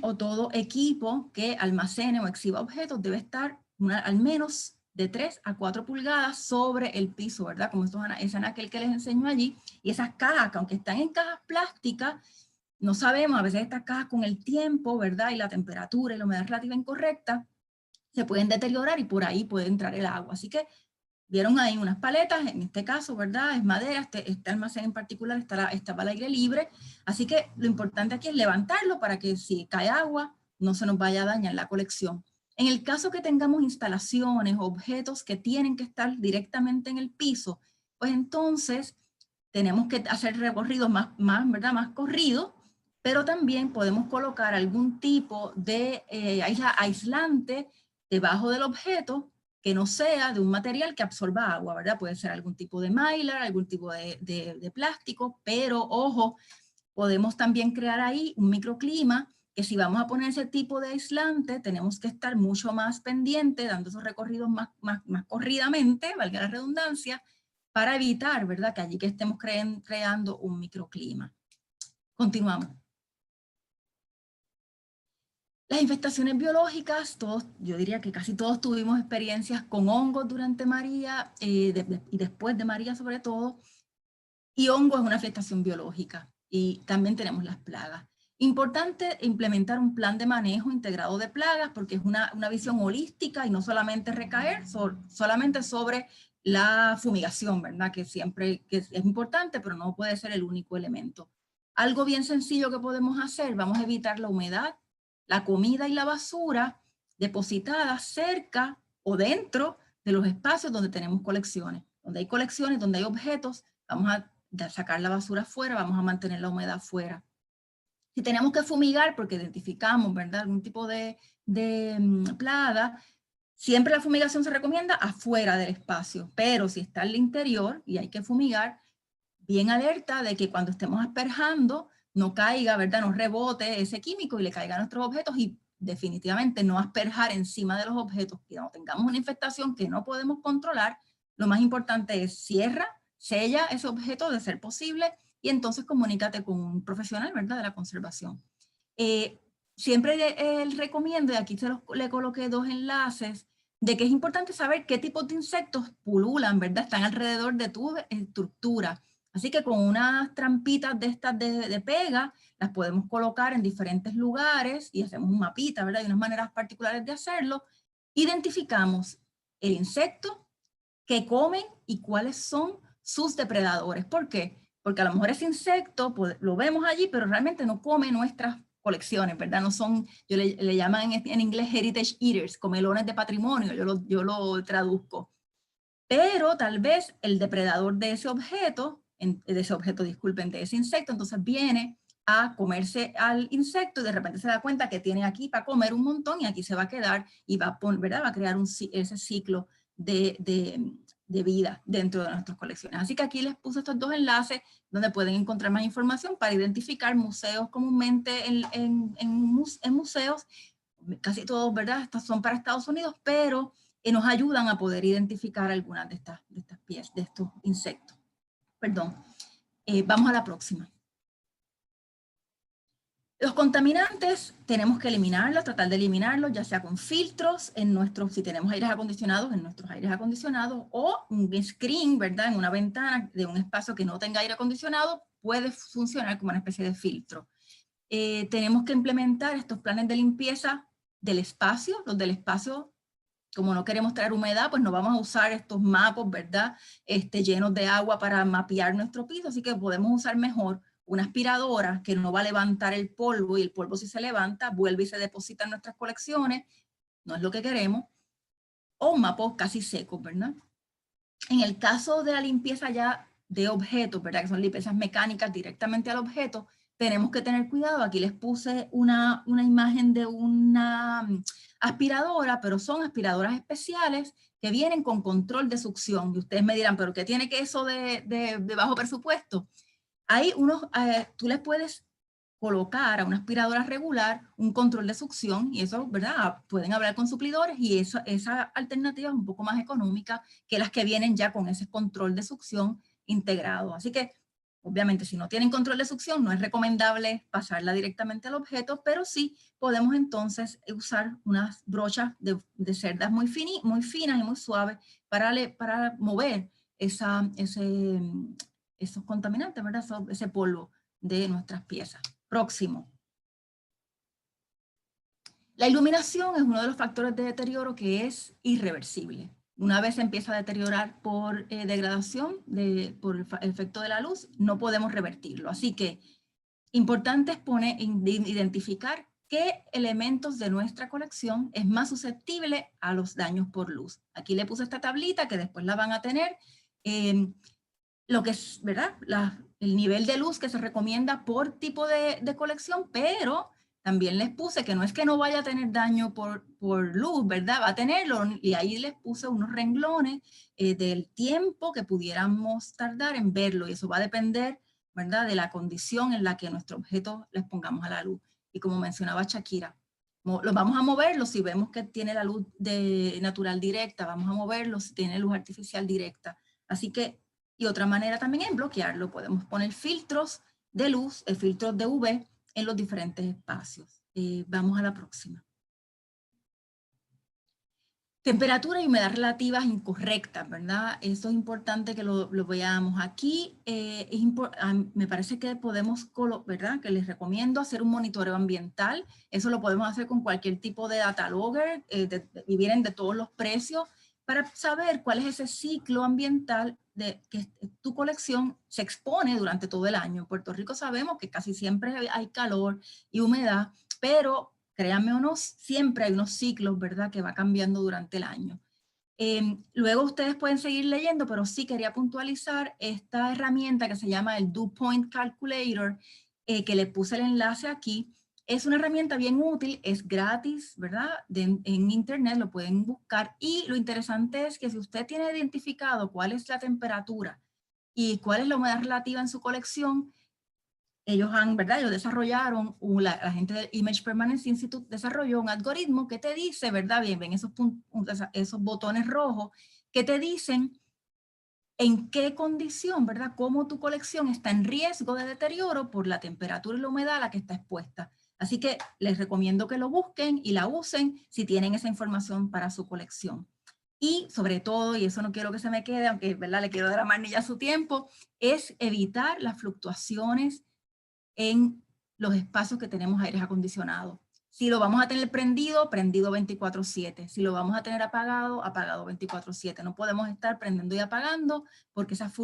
o todo equipo que almacene o exhiba objetos debe estar al menos de 3 a 4 pulgadas sobre el piso, ¿verdad? Como es aquel que les enseño allí. Y esas cajas, que aunque están en cajas plásticas, no sabemos, a veces estas cajas con el tiempo, ¿verdad? Y la temperatura y la humedad relativa incorrecta, se pueden deteriorar y por ahí puede entrar el agua. Así que vieron ahí unas paletas, en este caso, ¿verdad? Es madera, este almacén en particular estaba al aire libre, así que lo importante aquí es levantarlo para que si cae agua no se nos vaya a dañar la colección. En el caso que tengamos instalaciones, objetos que tienen que estar directamente en el piso, pues entonces tenemos que hacer recorridos ¿verdad?, más corridos, pero también podemos colocar algún tipo de aislante debajo del objeto que no sea de un material que absorba agua, ¿verdad? Puede ser algún tipo de mylar, algún tipo de plástico, pero ojo, podemos también crear ahí un microclima que si vamos a poner ese tipo de aislante, tenemos que estar mucho más pendiente, dando esos recorridos más corridamente, valga la redundancia, para evitar, ¿verdad?, que allí que estemos creando un microclima. Continuamos. Las infestaciones biológicas, yo diría que casi todos tuvimos experiencias con hongos durante María y después de María sobre todo, y hongo es una infestación biológica y también tenemos las plagas. Importante implementar un plan de manejo integrado de plagas porque es una visión holística y no solamente recaer solamente sobre la fumigación, ¿verdad? Que siempre es importante, pero no puede ser el único elemento. Algo bien sencillo que podemos hacer, vamos a evitar la humedad, la comida y la basura depositada cerca o dentro de los espacios donde tenemos colecciones. Donde hay colecciones, donde hay objetos, vamos a sacar la basura afuera, vamos a mantener la humedad afuera. Si tenemos que fumigar porque identificamos, ¿verdad?, algún tipo de plaga, siempre la fumigación se recomienda afuera del espacio, pero si está al interior y hay que fumigar, bien alerta de que cuando estemos asperjando no caiga, ¿verdad?, no rebote ese químico y le caiga a nuestros objetos, y definitivamente no asperjar encima de los objetos. Que no tengamos una infestación que no podemos controlar, lo más importante es cierra, sella ese objeto de ser posible y entonces comunícate con un profesional, ¿verdad?, de la conservación. Siempre recomiendo, y aquí le coloqué 2 enlaces, de que es importante saber qué tipos de insectos pululan, ¿verdad?, están alrededor de tu estructura. Así que con unas trampitas de estas de pega, las podemos colocar en diferentes lugares y hacemos un mapita, ¿verdad? Hay unas maneras particulares de hacerlo. Identificamos el insecto, qué comen y cuáles son sus depredadores. ¿Por qué? Porque a lo mejor ese insecto lo vemos allí, pero realmente no come nuestras colecciones, ¿verdad? No son, le llaman en inglés heritage eaters, comelones de patrimonio, yo lo traduzco. Pero tal vez el depredador de ese objeto, disculpen, de ese insecto, entonces viene a comerse al insecto y de repente se da cuenta que tiene aquí para comer un montón y aquí se va a quedar y va a crear ese ciclo de vida dentro de nuestras colecciones. Así que aquí les puse estos 2 enlaces donde pueden encontrar más información para identificar museos comúnmente en museos, casi todos, ¿verdad?, estos son para Estados Unidos, pero nos ayudan a poder identificar algunas de estas piezas, de estos insectos. Perdón. Vamos a la próxima. Los contaminantes tenemos que eliminarlos, tratar de eliminarlos, ya sea con filtros si tenemos aires acondicionados, en nuestros aires acondicionados, o un screen, ¿verdad?, en una ventana de un espacio que no tenga aire acondicionado, puede funcionar como una especie de filtro. Tenemos que implementar estos planes de limpieza del espacio, los del espacio. Como no queremos traer humedad, pues no vamos a usar estos mapos, ¿verdad?, llenos de agua para mapear nuestro piso, así que podemos usar mejor una aspiradora que no va a levantar el polvo, y el polvo, si se levanta, vuelve y se deposita en nuestras colecciones, no es lo que queremos, o un mapos casi secos, ¿verdad? En el caso de la limpieza ya de objetos, ¿verdad?, que son limpiezas mecánicas directamente al objeto, tenemos que tener cuidado. Aquí les puse una imagen de una aspiradora, pero son aspiradoras especiales que vienen con control de succión. Y ustedes me dirán, ¿pero qué tiene que eso de bajo presupuesto? Hay tú les puedes colocar a una aspiradora regular un control de succión, y eso, ¿verdad?, pueden hablar con suplidores, y esa alternativa es un poco más económica que las que vienen ya con ese control de succión integrado. Así que, obviamente, si no tienen control de succión, no es recomendable pasarla directamente al objeto, pero sí podemos entonces usar unas brochas de cerdas muy finas y muy suaves para mover esos contaminantes, ¿verdad?, ese polvo de nuestras piezas. Próximo. La iluminación es uno de los factores de deterioro que es irreversible. Una vez se empieza a deteriorar por degradación, por el efecto de la luz, no podemos revertirlo. Así que importante es identificar qué elementos de nuestra colección es más susceptible a los daños por luz. Aquí le puse esta tablita que después la van a tener. Lo que es, ¿verdad?, el nivel de luz que se recomienda por tipo de colección, pero también les puse que no es que no vaya a tener daño por luz, ¿verdad?, va a tenerlo, y ahí les puse unos renglones del tiempo que pudiéramos tardar en verlo, y eso va a depender, ¿verdad?, de la condición en la que nuestro objeto les pongamos a la luz. Y como mencionaba Shakira, lo vamos a moverlo si vemos que tiene la luz natural directa, vamos a moverlo si tiene luz artificial directa. Así que, y otra manera también es bloquearlo. Podemos poner filtros de luz, filtros de UV en los diferentes espacios. Vamos a la próxima. Temperatura y humedad relativas incorrectas, ¿verdad? Eso es importante que lo veamos aquí. Me parece que podemos, ¿verdad?, que les recomiendo hacer un monitoreo ambiental. Eso lo podemos hacer con cualquier tipo de data logger, y vienen de todos los precios, para saber cuál es ese ciclo ambiental que tu colección se expone durante todo el año. En Puerto Rico sabemos que casi siempre hay calor y humedad, pero créanme o no, siempre hay unos ciclos, ¿verdad?, que va cambiando durante el año. Luego ustedes pueden seguir leyendo, pero sí quería puntualizar esta herramienta que se llama el Dew Point Calculator, que le puse el enlace aquí. Es una herramienta bien útil, es gratis, ¿verdad? En internet lo pueden buscar, y lo interesante es que si usted tiene identificado cuál es la temperatura y cuál es la humedad relativa en su colección, ellos desarrollaron, la gente del Image Permanence Institute desarrolló un algoritmo que te dice, ¿verdad? Ven esos botones rojos que te dicen en qué condición, ¿verdad? Cómo tu colección está en riesgo de deterioro por la temperatura y la humedad a la que está expuesta. Así que les recomiendo que lo busquen y la usen si tienen esa información para su colección. Y sobre todo, y eso no quiero que se me quede, aunque, ¿verdad?, le quiero dar a Marnie ya su tiempo, es evitar las fluctuaciones en los espacios que tenemos aires acondicionados. Si lo vamos a tener prendido, prendido 24/7. Si lo vamos a tener apagado, apagado 24/7. No podemos estar prendiendo y apagando porque esas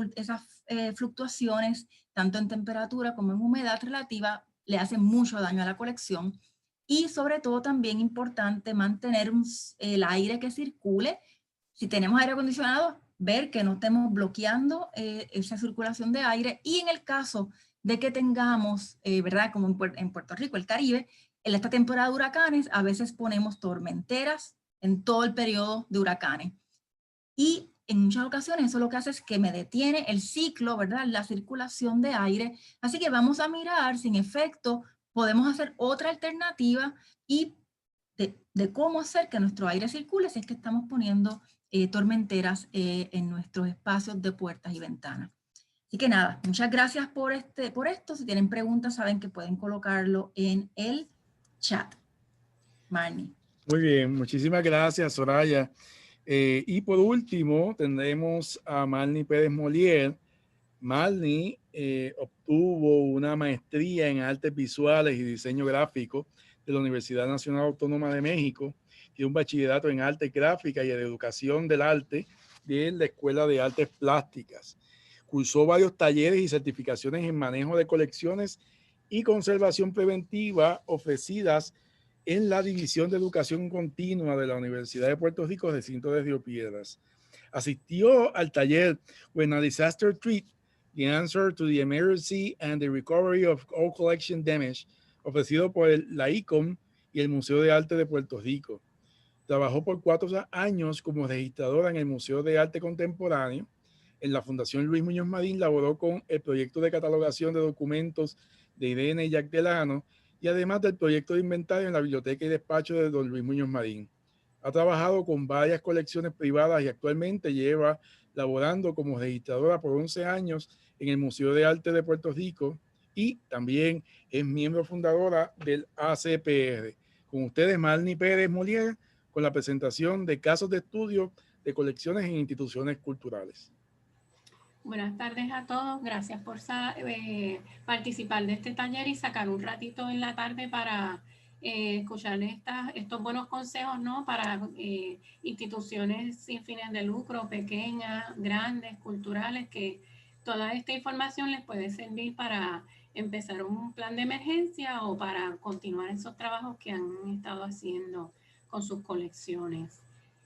fluctuaciones, tanto en temperatura como en humedad relativa, le hacen mucho daño a la colección. Y sobre todo también importante mantener el aire que circule. Si tenemos aire acondicionado, ver que no estemos bloqueando esa circulación de aire. Y en el caso de que tengamos, ¿verdad? Como en Puerto Rico, el Caribe, en esta temporada de huracanes, a veces ponemos tormenteras en todo el periodo de huracanes. Y en muchas ocasiones eso lo que hace es que me detiene el ciclo, ¿verdad? La circulación de aire. Así que vamos a mirar si en efecto podemos hacer otra alternativa y de cómo hacer que nuestro aire circule si es que estamos poniendo tormenteras en nuestros espacios de puertas y ventanas. Así que nada, muchas gracias por esto. Si tienen preguntas, saben que pueden colocarlo en el chat. Marnie. Muy bien, muchísimas gracias, Soraya. Y por último, tendremos a Marnie Pérez Molier. Marnie obtuvo una maestría en artes visuales y diseño gráfico de la Universidad Nacional Autónoma de México. Tiene un bachillerato en arte gráfica y en educación del arte de la Escuela de Artes Plásticas. Cursó varios talleres y certificaciones en manejo de colecciones y conservación preventiva ofrecidas en la División de Educación Continua de la Universidad de Puerto Rico, recinto de Río Piedras. Asistió al taller When a Disaster Treat, The Answer to the Emergency and the Recovery of All Collection Damage, ofrecido por la ICOM y el Museo de Arte de Puerto Rico. Trabajó por 4 años como registradora en el Museo de Arte Contemporáneo. En la Fundación Luis Muñoz Marín laboró con el proyecto de catalogación de documentos de Irene y Jack Delano, y además del proyecto de inventario en la biblioteca y despacho de don Luis Muñoz Marín. Ha trabajado con varias colecciones privadas y actualmente lleva laborando como registradora por 11 años en el Museo de Arte de Puerto Rico, y también es miembro fundadora del ACPR. Con ustedes, Marnie Pérez Molier, con la presentación de casos de estudio de colecciones en instituciones culturales. Buenas tardes a todos. Gracias por participar de este taller y sacar un ratito en la tarde para escuchar estos buenos consejos, ¿no? Para instituciones sin fines de lucro, pequeñas, grandes, culturales, que toda esta información les puede servir para empezar un plan de emergencia o para continuar esos trabajos que han estado haciendo con sus colecciones.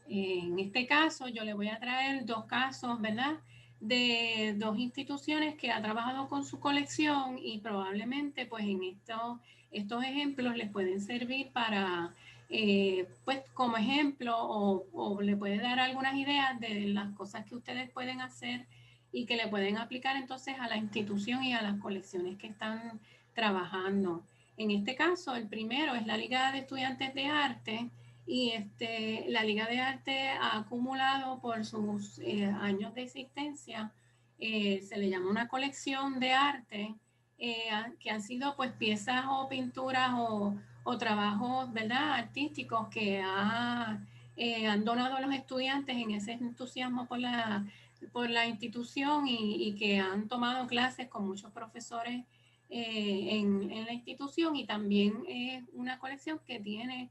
En este caso, yo les voy a traer 2 casos, ¿verdad?, de 2 instituciones que ha trabajado con su colección, y probablemente pues en estos ejemplos les pueden servir para, pues como ejemplo, o le puede dar algunas ideas de las cosas que ustedes pueden hacer y que le pueden aplicar entonces a la institución y a las colecciones que están trabajando. En este caso, el primero es la Liga de Estudiantes de Arte. Y la Liga de Arte ha acumulado por sus años de existencia, se le llama una colección de arte, que han sido pues piezas o pinturas o trabajos, ¿verdad?, artísticos que han donado a los estudiantes en ese entusiasmo por la institución, y que han tomado clases con muchos profesores en la institución, y también es una colección que tiene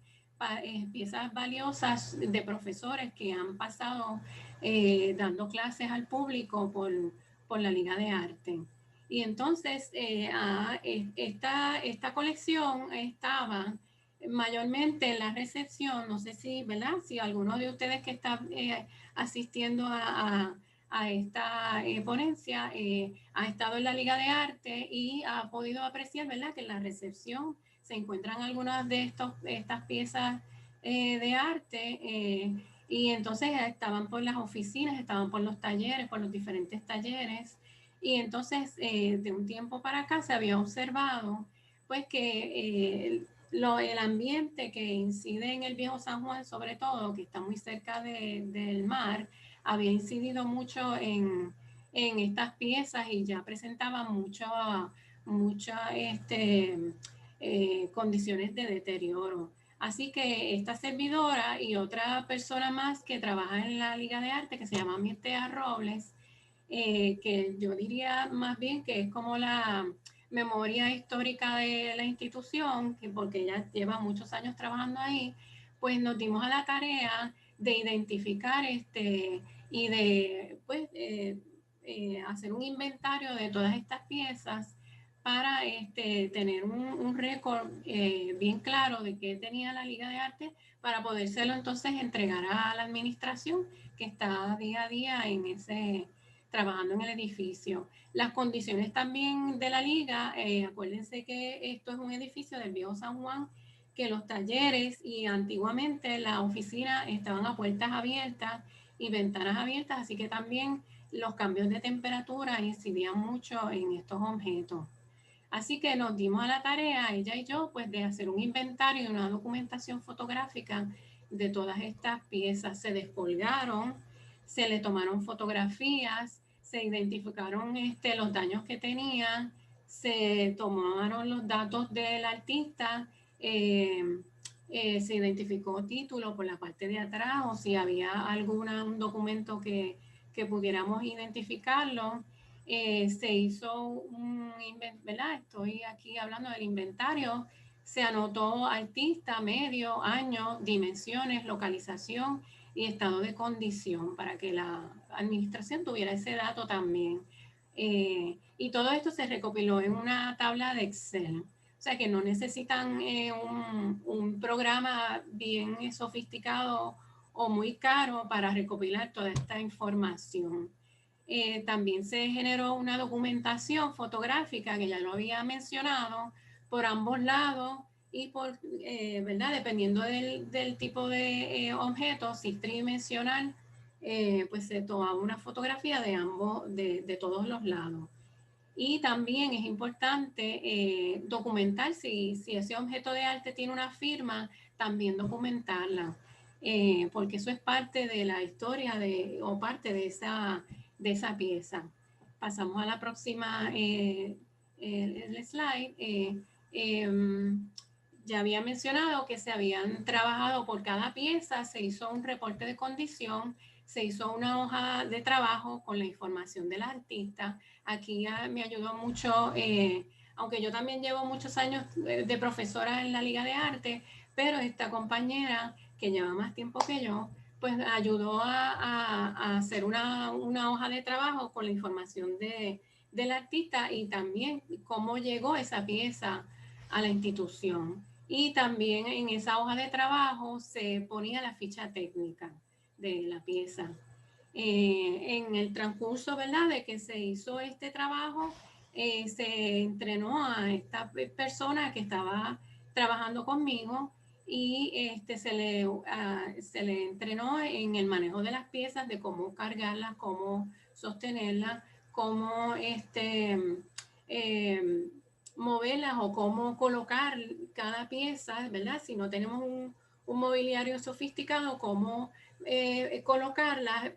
piezas valiosas de profesores que han pasado dando clases al público por la Liga de Arte. Y entonces esta colección estaba mayormente en la recepción, no sé si, ¿verdad? Si alguno de ustedes que está asistiendo a esta ponencia ha estado en la Liga de Arte y ha podido apreciar, ¿verdad? Que en la recepción se encuentran algunas de estas piezas de arte y entonces estaban por las oficinas, estaban por los talleres, por los diferentes talleres y entonces de un tiempo para acá se había observado pues que el ambiente que incide en el Viejo San Juan, sobre todo, que está muy cerca del mar, había incidido mucho en estas piezas y ya presentaba muchas condiciones de deterioro. Así que esta servidora y otra persona más que trabaja en la Liga de Arte, que se llama Mirtea Robles, que yo diría más bien que es como la memoria histórica de la institución, que porque ella lleva muchos años trabajando ahí, pues nos dimos a la tarea de identificar y de pues, hacer un inventario de todas estas piezas para tener un récord bien claro de qué tenía la Liga de Arte para podérselo entonces entregar a la administración que está día a día trabajando en el edificio. Las condiciones también de la liga, acuérdense que esto es un edificio del Viejo San Juan, que los talleres y antiguamente la oficina estaban a puertas abiertas y ventanas abiertas, así que también los cambios de temperatura incidían mucho en estos objetos. Así que nos dimos a la tarea, ella y yo, pues de hacer un inventario y una documentación fotográfica de todas estas piezas. Se descolgaron, se le tomaron fotografías, se identificaron los daños que tenían, se tomaron los datos del artista, se identificó título por la parte de atrás o si había un documento que pudiéramos identificarlo. Se hizo ¿verdad? Estoy aquí hablando del inventario. Se anotó artista, medio, año, dimensiones, localización y estado de condición para que la administración tuviera ese dato también. Y todo esto se recopiló en una tabla de Excel. O sea que no necesitan un programa bien sofisticado o muy caro para recopilar toda esta información. También se generó una documentación fotográfica que ya lo había mencionado por ambos lados y ¿verdad? Dependiendo del tipo de objeto, si es tridimensional, pues se toma una fotografía de de todos los lados. Y también es importante documentar si ese objeto de arte tiene una firma, también documentarla, porque eso es parte de la historia o parte de esa pieza. Pasamos a la próxima el slide. Ya había mencionado que se habían trabajado por cada pieza, se hizo un reporte de condición, se hizo una hoja de trabajo con la información del artista. Aquí me ayudó mucho, aunque yo también llevo muchos años de profesora en la Liga de Arte, pero esta compañera que lleva más tiempo que yo, pues ayudó a hacer una hoja de trabajo con la información del artista y también cómo llegó esa pieza a la institución. Y también en esa hoja de trabajo se ponía la ficha técnica de la pieza. En el transcurso, ¿verdad?, de que se hizo este trabajo, se entrenó a esta persona que estaba trabajando conmigo y se le entrenó en el manejo de las piezas, de cómo cargarlas, cómo sostenerlas, cómo moverlas o cómo colocar cada pieza, ¿verdad? Si no tenemos un mobiliario sofisticado, cómo colocarlas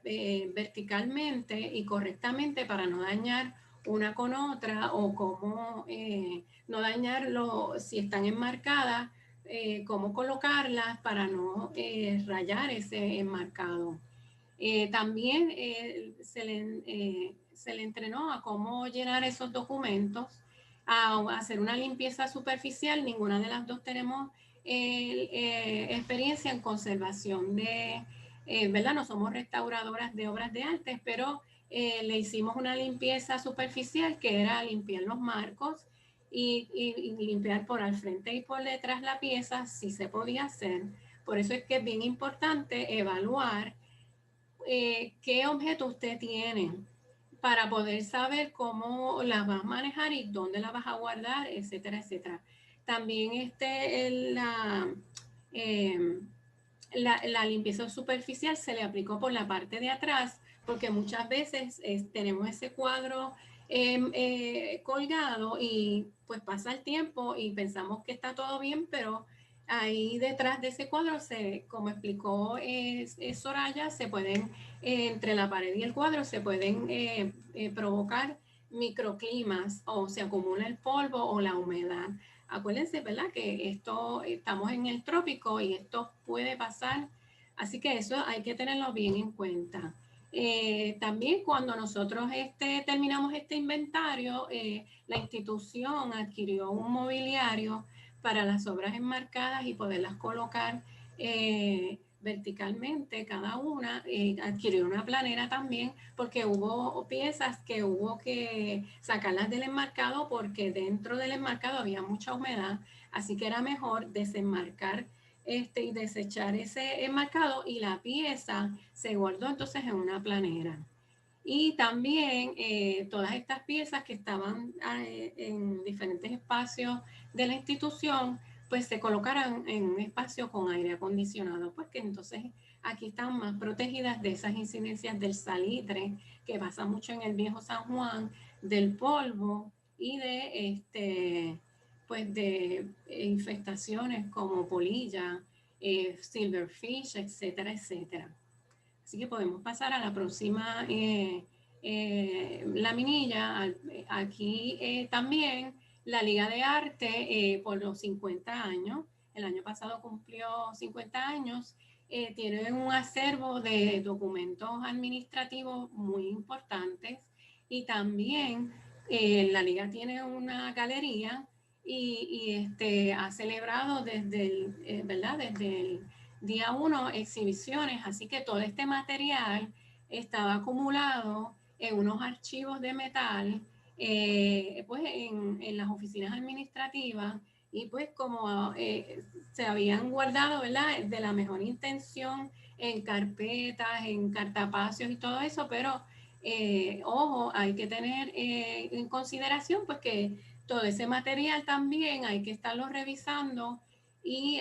verticalmente y correctamente para no dañar una con otra o cómo no dañarlo si están enmarcadas, cómo colocarlas para no rayar ese enmarcado. También se le entrenó a cómo llenar esos documentos, a hacer una limpieza superficial. Ninguna de las dos tenemos experiencia en conservación ¿verdad? No somos restauradoras de obras de arte, pero le hicimos una limpieza superficial que era limpiar los marcos y limpiar por al frente y por detrás la pieza, sí se podía hacer. Por eso es que es bien importante evaluar qué objeto usted tiene para poder saber cómo las vas a manejar y dónde las vas a guardar, etcétera, etcétera. También la limpieza superficial se le aplicó por la parte de atrás, porque muchas veces tenemos ese cuadro colgado y pues pasa el tiempo y pensamos que está todo bien, pero ahí detrás de ese cuadro, como explicó Soraya, se pueden, entre la pared y el cuadro, se pueden provocar microclimas o se acumula el polvo o la humedad. Acuérdense, ¿verdad? Que estamos en el trópico y esto puede pasar, así que eso hay que tenerlo bien en cuenta. También cuando nosotros terminamos este inventario, la institución adquirió un mobiliario para las obras enmarcadas y poderlas colocar verticalmente cada una, adquirió una planera también porque hubo piezas que hubo que sacarlas del enmarcado porque dentro del enmarcado había mucha humedad, así que era mejor desenmarcar y desechar ese enmarcado y la pieza se guardó entonces en una planera. Y también todas estas piezas que estaban en diferentes espacios de la institución, pues se colocaran en un espacio con aire acondicionado, pues que entonces aquí están más protegidas de esas incidencias del salitre, que pasa mucho en el viejo San Juan, del polvo y pues de infestaciones como polilla, silverfish, etcétera, etcétera. Así que podemos pasar a la próxima laminilla. Aquí también la Liga de Arte por los 50 años. El año pasado cumplió 50 años. Tiene un acervo de documentos administrativos muy importantes y también la Liga tiene una galería y ha celebrado ¿verdad? Desde el día 1 exhibiciones, así que todo este material estaba acumulado en unos archivos de metal, pues en las oficinas administrativas y pues como se habían guardado, ¿verdad? De la mejor intención en carpetas, en cartapacios y todo eso, pero ojo, hay que tener en consideración pues que todo ese material también hay que estarlo revisando y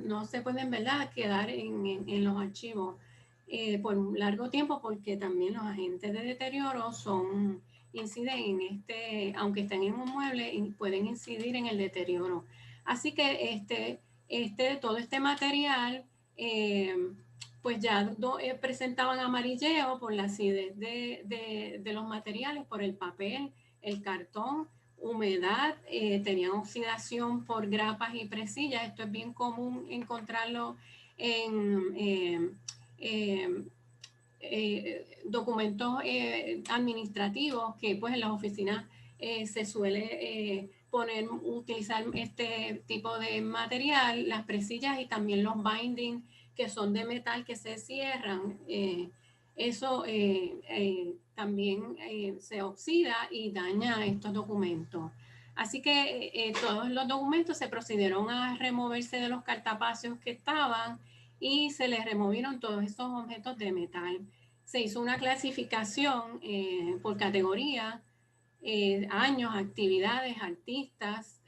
no se pueden, ¿verdad?, quedar en los archivos por un largo tiempo porque también los agentes de deterioro inciden aunque estén en un mueble, pueden incidir en el deterioro. Así que todo este material pues ya presentaban amarilleo por la acidez de los materiales, por el papel, el cartón, humedad, tenían oxidación por grapas y presillas. Esto es bien común encontrarlo en documentos administrativos que pues en las oficinas se suele utilizar este tipo de material, las presillas y también los bindings que son de metal que se cierran. Eso también se oxida y daña estos documentos. Así que todos los documentos se procedieron a removerse de los cartapacios que estaban y se les removieron todos esos objetos de metal. Se hizo una clasificación por categoría, años, actividades, artistas,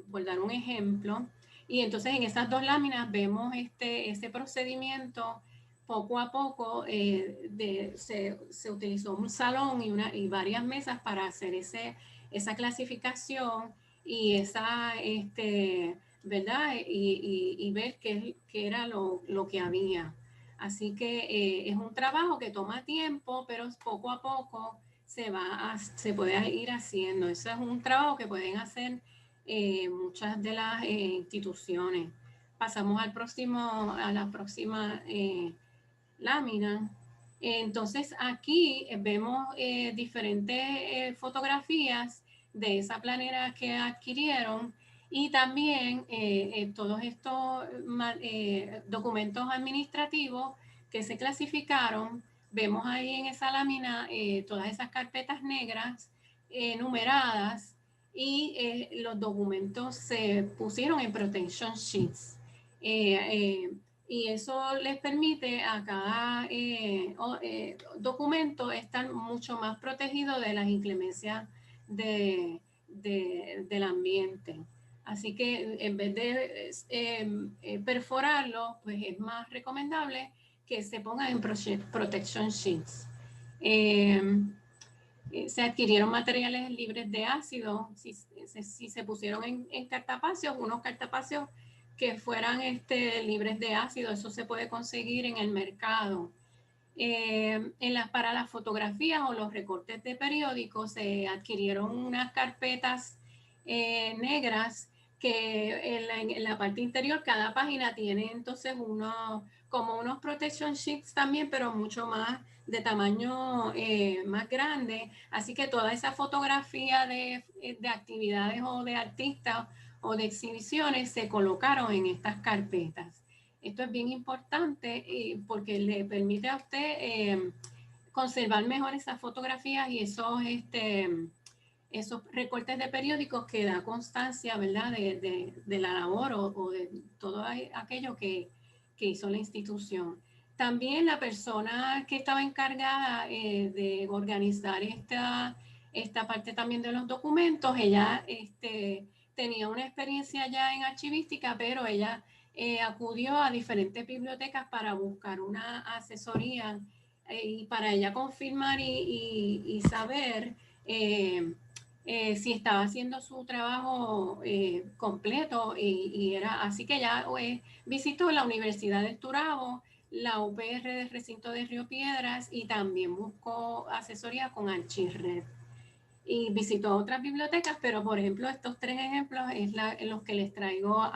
por dar un ejemplo. Y entonces en esas dos láminas vemos ese procedimiento. Poco a poco se utilizó un salón y varias mesas para hacer esa clasificación y esa, ¿verdad? Y ver qué era lo que había. Así que es un trabajo que toma tiempo, pero poco a poco se puede ir haciendo. Eso es un trabajo que pueden hacer muchas de las instituciones. Pasamos a la próxima lámina. Entonces aquí vemos diferentes fotografías de esa planera que adquirieron y también todos estos documentos administrativos que se clasificaron. Vemos ahí en esa lámina todas esas carpetas negras numeradas y los documentos se pusieron en protection sheets. Y eso les permite a cada documento estar mucho más protegido de las inclemencias del ambiente. Así que en vez de perforarlo, pues es más recomendable que se pongan en protection sheets. Se adquirieron materiales libres de ácido, si se pusieron en cartapacios, unos cartapacios que fueran libres de ácido, eso se puede conseguir en el mercado. Para las fotografías o los recortes de periódicos se adquirieron unas carpetas negras que en la parte interior cada página tiene entonces como unos protection sheets también, pero mucho más de tamaño más grande. Así que toda esa fotografía de actividades o de artistas o de exhibiciones se colocaron en estas carpetas. Esto es bien importante porque le permite a usted conservar mejor esas fotografías y esos recortes de periódicos que da constancia, ¿verdad?, de la labor o de todo aquello que hizo la institución. También la persona que estaba encargada de organizar esta parte también de los documentos, ella tenía una experiencia ya en archivística, pero ella acudió a diferentes bibliotecas para buscar una asesoría y para ella confirmar y saber si estaba haciendo su trabajo completo y era así que ella visitó la Universidad del Turabo, la UPR del recinto de Río Piedras y también buscó asesoría con Archirred. Y visitó otras bibliotecas, pero por ejemplo estos 3 ejemplos es los que les traigo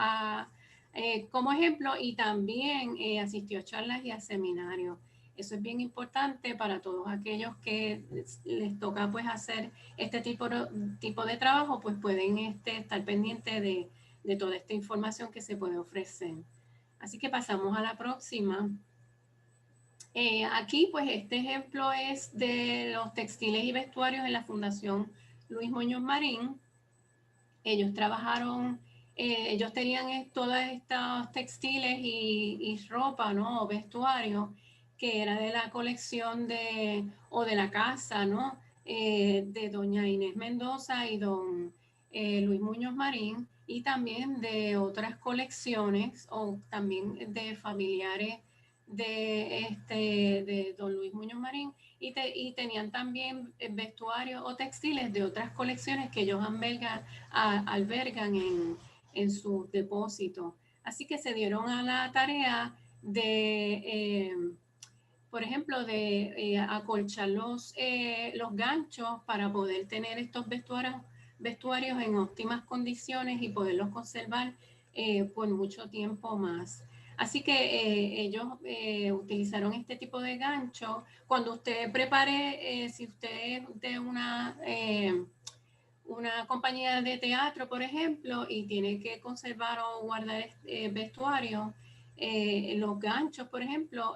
como ejemplo, y también asistió a charlas y a seminarios. Eso es bien importante para todos aquellos que les toca pues hacer este tipo de trabajo, pues pueden estar pendientes de toda esta información que se puede ofrecer. Así que pasamos a la próxima. Aquí, pues, este ejemplo es de los textiles y vestuarios en la Fundación Luis Muñoz Marín. Ellos trabajaron, ellos tenían todos estos textiles y ropa, ¿no? O vestuario que era de la colección o de la casa, ¿no? De doña Inés Mendoza y don Luis Muñoz Marín, y también de otras colecciones o también de familiares de don Luis Muñoz Marín, y tenían también vestuarios o textiles de otras colecciones que ellos albergan en sus depósitos. Así que se dieron a la tarea de, por ejemplo, de acolchar los ganchos para poder tener estos vestuarios en óptimas condiciones y poderlos conservar por mucho tiempo más. Así que ellos utilizaron este tipo de gancho. Cuando usted prepare, si usted es de una compañía de teatro, por ejemplo, y tiene que conservar o guardar vestuario, los ganchos, por ejemplo,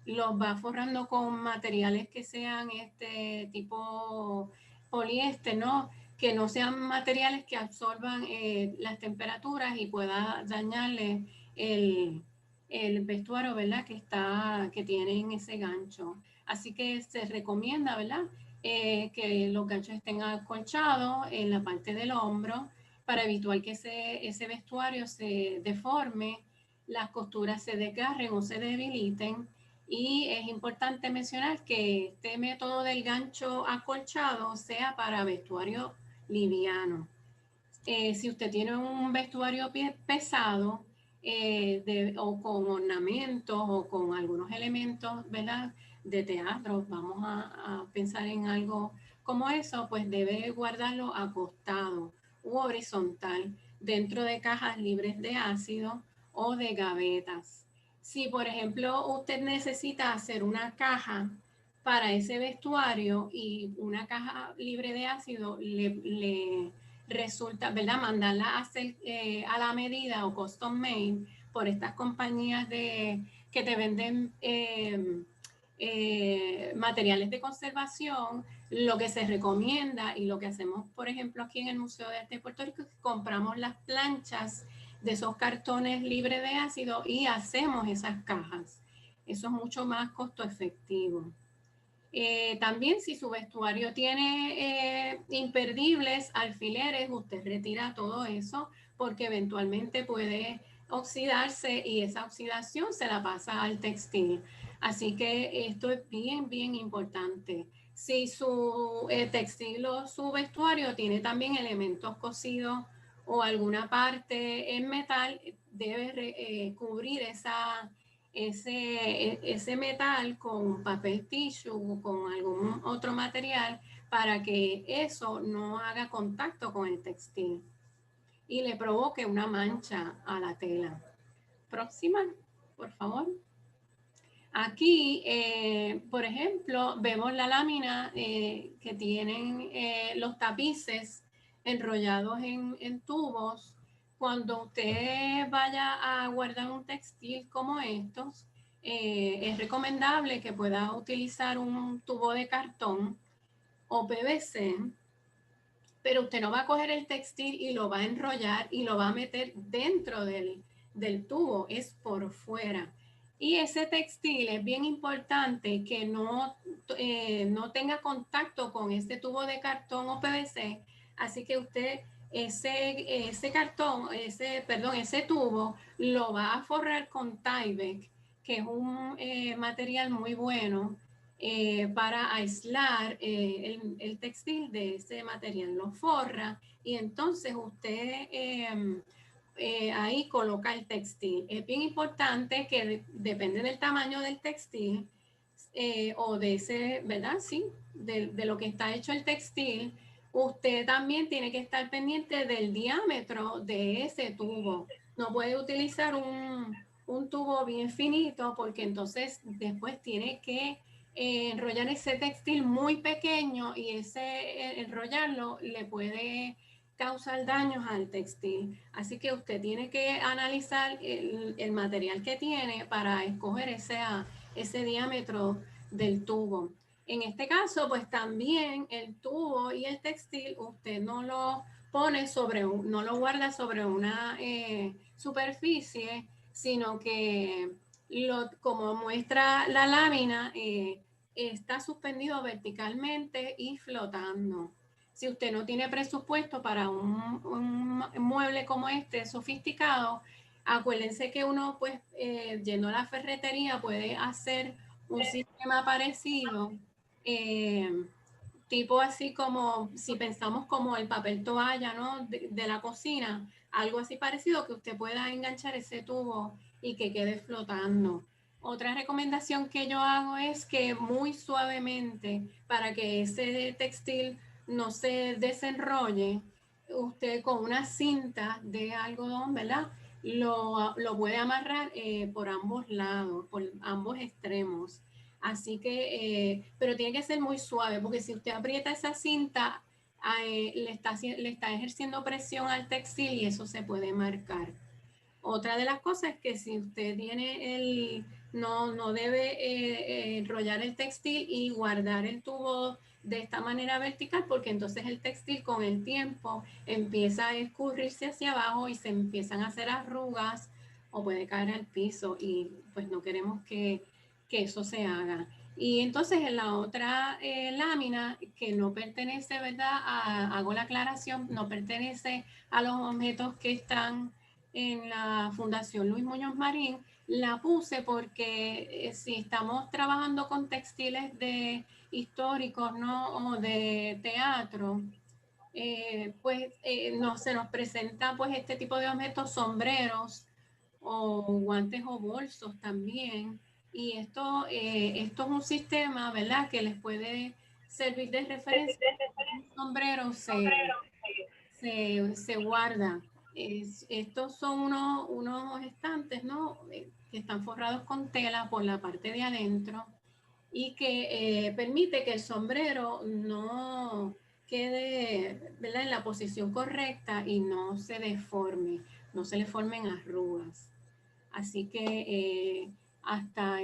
los va forrando con materiales que sean tipo poliéster, ¿no? Que no sean materiales que absorban las temperaturas y pueda dañarle el vestuario, ¿verdad? Que tienen ese gancho. Así que se recomienda, ¿verdad?, que los ganchos estén acolchados en la parte del hombro para evitar que ese vestuario se deforme, las costuras se desgarren o se debiliten. Y es importante mencionar que este método del gancho acolchado sea para vestuario liviano. Si usted tiene un vestuario pesado o con ornamentos o con algunos elementos, ¿verdad?, de teatro, vamos a pensar en algo como eso, pues debe guardarlo acostado u horizontal dentro de cajas libres de ácido o de gavetas. Si, por ejemplo, usted necesita hacer una caja para ese vestuario y una caja libre de ácido le resulta, ¿verdad?, mandarla a hacer a la medida o custom made por estas compañías que te venden materiales de conservación, Lo que se recomienda y lo que hacemos, por ejemplo, aquí en el Museo de Arte de Puerto Rico, es que compramos las planchas de esos cartones libres de ácido y hacemos esas cajas. Eso es mucho más costo efectivo. También si su vestuario tiene imperdibles, alfileres, usted retira todo eso porque eventualmente puede oxidarse y esa oxidación se la pasa al textil. Así que esto es bien, bien importante. Si su textil o su vestuario tiene también elementos cosidos o alguna parte en metal, debe cubrir ese metal con papel tissue o con algún otro material para que eso no haga contacto con el textil y le provoque una mancha a la tela. Próxima, por favor. Aquí, por ejemplo, vemos la lámina que tienen los tapices enrollados en tubos. Cuando usted vaya a guardar un textil como estos, es recomendable que pueda utilizar un tubo de cartón o PVC, pero usted no va a coger el textil y lo va a enrollar y lo va a meter dentro del tubo, es por fuera. Y ese textil es bien importante que no tenga contacto con este tubo de cartón o PVC, así que usted ese tubo lo va a forrar con Tyvek, que es un material muy bueno para aislar el textil de ese material. Lo forra y entonces usted ahí coloca el textil. Es bien importante que depende del tamaño del textil o de ese, ¿verdad? Sí, de lo que está hecho el textil. Usted también tiene que estar pendiente del diámetro de ese tubo. No puede utilizar un tubo bien finito porque entonces después tiene que enrollar ese textil muy pequeño y ese enrollarlo le puede causar daños al textil. Así que usted tiene que analizar el material que tiene para escoger ese diámetro del tubo. En este caso, pues también el tubo y el textil usted no lo pone no lo guarda sobre una superficie, sino que como muestra la lámina, está suspendido verticalmente y flotando. Si usted no tiene presupuesto para un mueble como este sofisticado, acuérdense que uno pues yendo a la ferretería puede hacer un sistema parecido, tipo así como si pensamos como el papel toalla, ¿no? De la cocina, algo así parecido que usted pueda enganchar ese tubo y que quede flotando. Otra recomendación que yo hago es que muy suavemente, para que ese textil no se desenrolle, usted con una cinta de algodón, ¿verdad? Lo puede amarrar por ambos lados, por ambos extremos. Así que, pero tiene que ser muy suave, porque si usted aprieta esa cinta, le está ejerciendo presión al textil y eso se puede marcar. Otra de las cosas es que si usted tiene no debe enrollar el textil y guardar el tubo de esta manera vertical, porque entonces el textil con el tiempo empieza a escurrirse hacia abajo y se empiezan a hacer arrugas o puede caer al piso y pues no queremos que eso se haga. Y entonces en la otra lámina que no pertenece, ¿verdad? Hago la aclaración, no pertenece a los objetos que están en la Fundación Luis Muñoz Marín, la puse porque si estamos trabajando con textiles históricos, ¿no? O de teatro, se nos presenta pues este tipo de objetos, sombreros o guantes o bolsos también. Y esto es un sistema, ¿verdad? Que les puede servir de referencia. Un sombrero se guarda. Estos son unos estantes, ¿no? Que están forrados con tela por la parte de adentro y que permite que el sombrero no quede, ¿verdad?, en la posición correcta y no se deforme, no se le formen arrugas. Así que hasta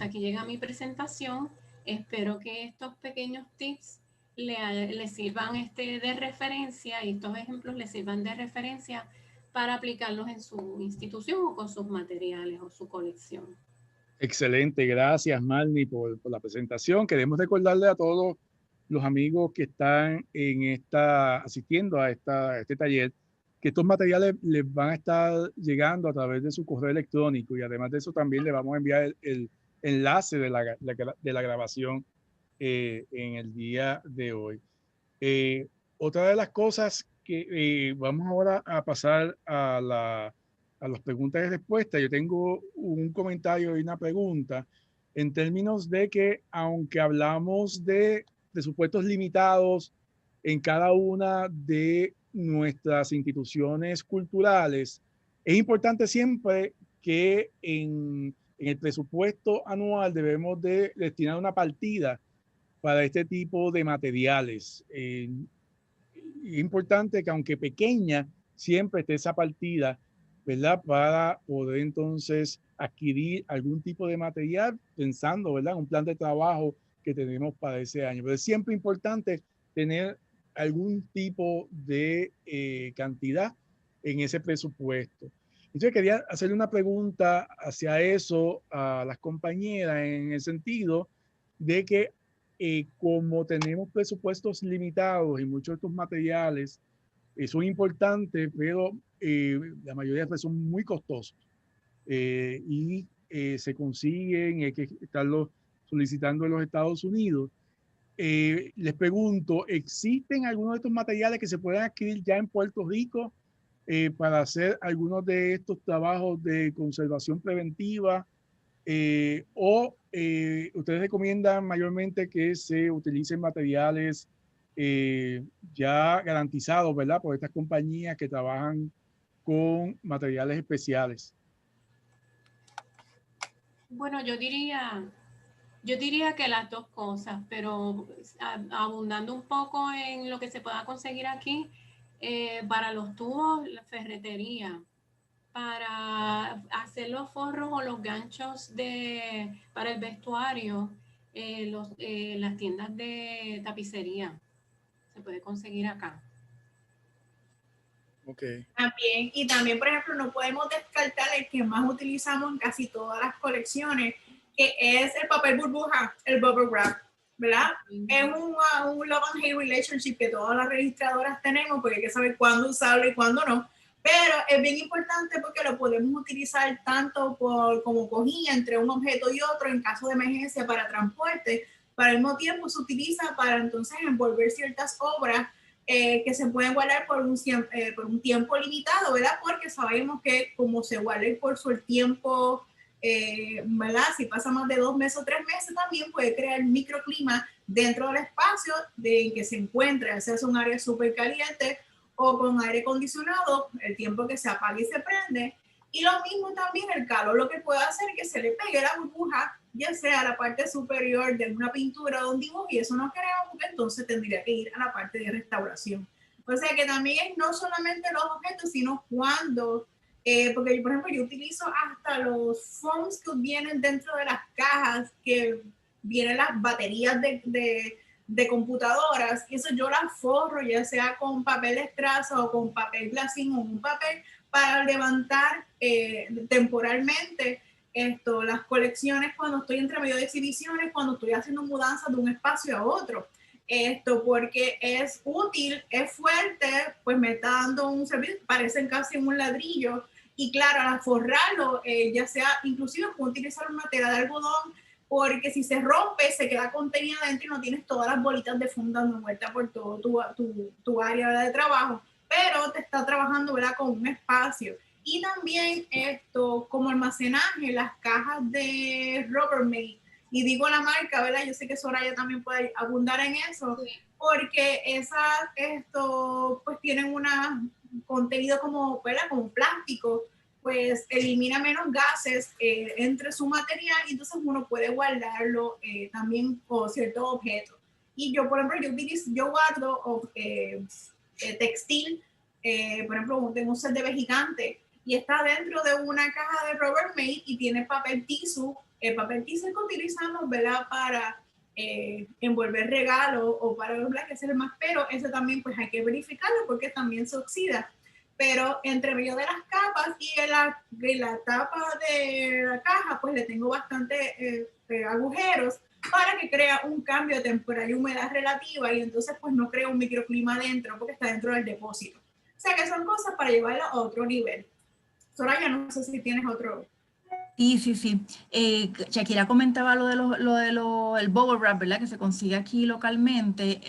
aquí llega mi presentación. Espero que estos pequeños tips le sirvan de referencia, y estos ejemplos le sirvan de referencia para aplicarlos en su institución o con sus materiales o su colección. Excelente, gracias Marni por la presentación. Queremos recordarle a todos los amigos que están asistiendo a este taller que estos materiales les van a estar llegando a través de su correo electrónico, y además de eso también le vamos a enviar el enlace de la grabación en el día de hoy. Otra de las cosas que vamos ahora a pasar a las preguntas y respuestas. Yo tengo un comentario y una pregunta en términos de que, aunque hablamos de presupuestos limitados en cada una de nuestras instituciones culturales, es importante siempre que en el presupuesto anual debemos de destinar una partida para este tipo de materiales. Es importante que, aunque pequeña, siempre esté esa partida, ¿verdad? Para poder entonces adquirir algún tipo de material, pensando, ¿verdad?, un plan de trabajo que tenemos para ese año. Pero es siempre importante tener algún tipo de cantidad en ese presupuesto. Entonces quería hacerle una pregunta hacia eso a las compañeras, en el sentido de que como tenemos presupuestos limitados y muchos de estos materiales son importantes, pero la mayoría de veces son muy costosos y se consiguen, hay que estarlos solicitando en los Estados Unidos. Les pregunto, ¿existen algunos de estos materiales que se puedan adquirir ya en Puerto Rico para hacer algunos de estos trabajos de conservación preventiva? ¿Ustedes recomiendan mayormente que se utilicen materiales ya garantizados, ¿verdad?, por estas compañías que trabajan con materiales especiales? Bueno, yo diría que las dos cosas, pero abundando un poco en lo que se pueda conseguir aquí, para los tubos, la ferretería, para hacer los forros o los ganchos para el vestuario, las tiendas de tapicería, se puede conseguir acá. Okay. También, y también, por ejemplo, no podemos descartar el que más utilizamos en casi todas las colecciones, que es el papel burbuja, el bubble wrap, ¿verdad? Es un love and hate relationship que todas las registradoras tenemos, porque hay que saber cuándo usarlo y cuándo no. Pero es bien importante porque lo podemos utilizar tanto como cojilla entre un objeto y otro en caso de emergencia para transporte. Pero al mismo tiempo se utiliza para entonces envolver ciertas obras que se pueden guardar por un tiempo limitado, ¿verdad? Porque sabemos que como se guarda por su tiempo, ¿verdad? Si pasa más de 2 meses o 3 meses, también puede crear microclima dentro del espacio en que se encuentra, ya sea es un área súper caliente o con aire acondicionado, el tiempo que se apaga y se prende. Y lo mismo también el calor, lo que puede hacer es que se le pegue la burbuja, ya sea a la parte superior de una pintura o de un dibujo, y eso no queremos porque entonces tendría que ir a la parte de restauración. O sea que también es no solamente los objetos, sino cuando, porque por ejemplo yo utilizo hasta los foams que vienen dentro de las cajas, que vienen las baterías de computadoras, y eso yo las forro, ya sea con papel estraza o con papel glacín o un papel para levantar temporalmente las colecciones cuando estoy entre medio de exhibiciones, cuando estoy haciendo mudanzas de un espacio a otro. Porque es útil, es fuerte, pues me está dando un servicio, parecen casi un ladrillo, y claro, al forrarlo, ya sea, inclusive puedo utilizar una tela de algodón, porque si se rompe, se queda contenida dentro y no tienes todas las bolitas de funda dando vuelta por todo tu área de trabajo, pero te está trabajando, ¿verdad?, con un espacio. Y también como almacenaje, las cajas de Rubbermaid, y digo la marca, ¿verdad? Yo sé que Soraya también puede abundar en eso, sí, porque esas, pues tienen un contenido como, ¿verdad?, como plástico, pues elimina menos gases entre su material, y entonces uno puede guardarlo también con ciertos objetos. Y yo, por ejemplo, yo guardo textil, por ejemplo, tengo un set de gigante, y está dentro de una caja de Rubbermaid y tiene papel tissue. El papel tissue que utilizamos, ¿verdad?, para envolver regalo o para los blancos hacer más, pero eso también pues hay que verificarlo porque también se oxida. Pero entre medio de las capas y en la tapa de la caja pues le tengo bastante agujeros para que crea un cambio de temperatura y humedad relativa y entonces pues no crea un microclima dentro porque está dentro del depósito. O sea que son cosas para llevarlo a otro nivel. Soraya, no sé si tienes otro. Sí. Shakira comentaba el bubble wrap, ¿verdad? Que se consigue aquí localmente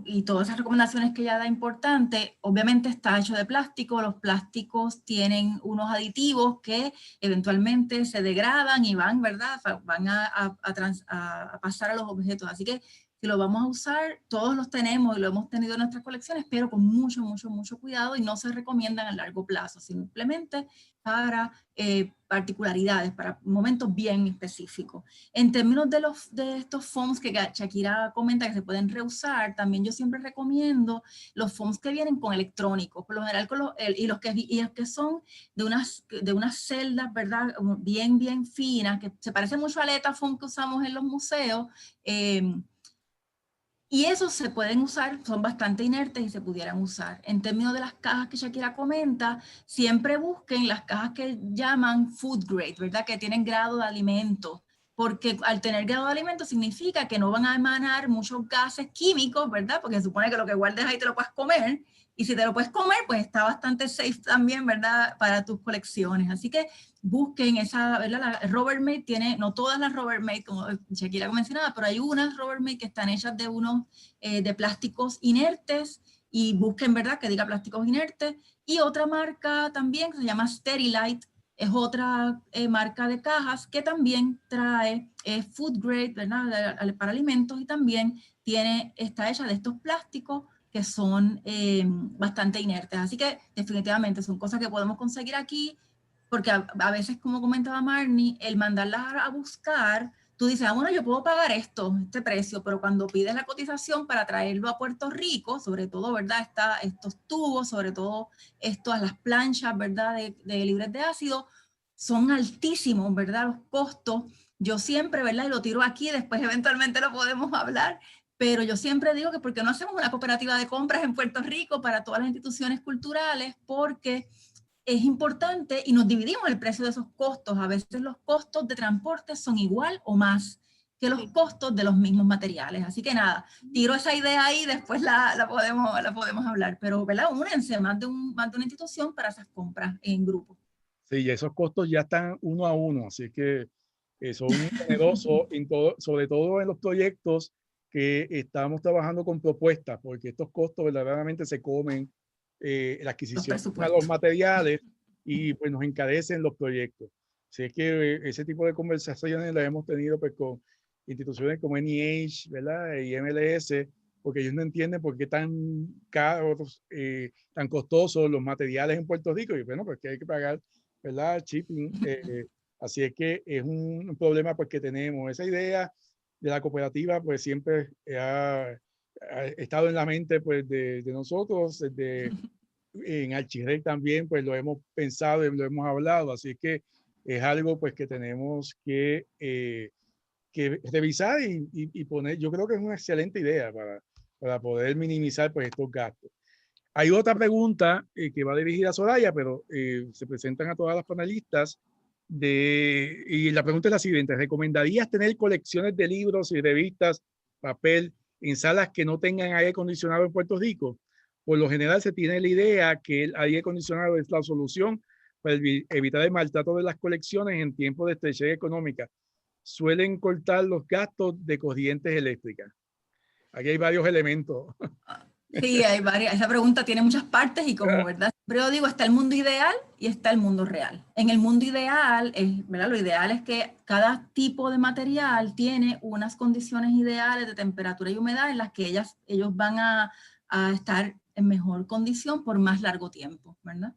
y todas esas recomendaciones que ella da importantes. Obviamente está hecho de plástico. Los plásticos tienen unos aditivos que eventualmente se degradan y van, ¿verdad? Van a pasar a los objetos. Así que si lo vamos a usar, todos los tenemos y lo hemos tenido en nuestras colecciones, pero con mucho cuidado y no se recomiendan a largo plazo, simplemente para particularidades, para momentos bien específicos. En términos de estos foams que Shakira comenta que se pueden reusar, también yo siempre recomiendo los foams que vienen con electrónicos, por lo general y los que son de unas celdas, ¿verdad? Bien finas, que se parece mucho al EtaFoam que usamos en los museos, y esos se pueden usar, son bastante inertes y se pudieran usar. En términos de las cajas que Shakira comenta, siempre busquen las cajas que llaman food grade, ¿verdad? Que tienen grado de alimento, porque al tener grado de alimento significa que no van a emanar muchos gases químicos, ¿verdad? Porque se supone que lo que guardes ahí te lo puedes comer, y si te lo puedes comer, pues está bastante safe también, ¿verdad? Para tus colecciones. Así que busquen esa, ¿verdad? La Rubbermaid tiene, no todas las Rubbermaid, como Shakira mencionaba, pero hay unas Rubbermaid que están hechas de unos, de plásticos inertes, y busquen, ¿verdad? Que diga plásticos inertes. Y otra marca también que se llama Sterilite, es otra marca de cajas que también trae food grade, ¿verdad? Para alimentos, y también está hecha de estos plásticos que son bastante inertes. Así que definitivamente son cosas que podemos conseguir aquí, porque a veces, como comentaba Marnie, el mandarlas a buscar, tú dices, bueno, yo puedo pagar este precio, pero cuando pides la cotización para traerlo a Puerto Rico, sobre todo, ¿verdad? Estos tubos, sobre todo las planchas, ¿verdad? De libres de ácido, son altísimos, ¿verdad? Los costos. Yo siempre, ¿verdad? Y lo tiro aquí, después eventualmente lo podemos hablar, pero yo siempre digo que ¿por qué no hacemos una cooperativa de compras en Puerto Rico para todas las instituciones culturales? Porque es importante y nos dividimos el precio de esos costos. A veces los costos de transporte son igual o más que los costos de los mismos materiales. Así que nada, tiro esa idea ahí y después la podemos hablar. Pero, ¿verdad? Únense más de una institución para esas compras en grupo. Sí, y esos costos ya están 1 a 1, así que son generosos, sobre todo en los proyectos que estamos trabajando con propuestas, porque estos costos verdaderamente se comen la adquisición de los materiales y pues nos encarecen los proyectos. Así que ese tipo de conversaciones las hemos tenido pues con instituciones como NEH, ¿verdad? Y MLS, porque ellos no entienden por qué tan caros, tan costosos los materiales en Puerto Rico. Y bueno, pues que hay que pagar, ¿verdad? Shipping. Así es que es un problema pues que tenemos. Esa idea de la cooperativa pues siempre ha estado en la mente pues de nosotros, en Archirec también pues lo hemos pensado y lo hemos hablado, así que es algo pues que tenemos que revisar y poner. Yo creo que es una excelente idea para poder minimizar pues estos gastos. Hay otra pregunta que va dirigida a Soraya, pero se presentan a todas las panelistas. Y la pregunta es la siguiente: ¿recomendarías tener colecciones de libros y revistas, papel, en salas que no tengan aire acondicionado en Puerto Rico? Por lo general se tiene la idea que el aire acondicionado es la solución para evitar el maltrato de las colecciones en tiempos de estrechez económica. Suelen cortar los gastos de corrientes eléctricas. Aquí hay varios elementos. Sí, hay varias. Esa pregunta tiene muchas partes y como, ¿verdad? Siempre yo digo, está el mundo ideal y está el mundo real. En el mundo ideal, ¿verdad? Lo ideal es que cada tipo de material tiene unas condiciones ideales de temperatura y humedad en las que ellos van a estar en mejor condición por más largo tiempo, ¿verdad?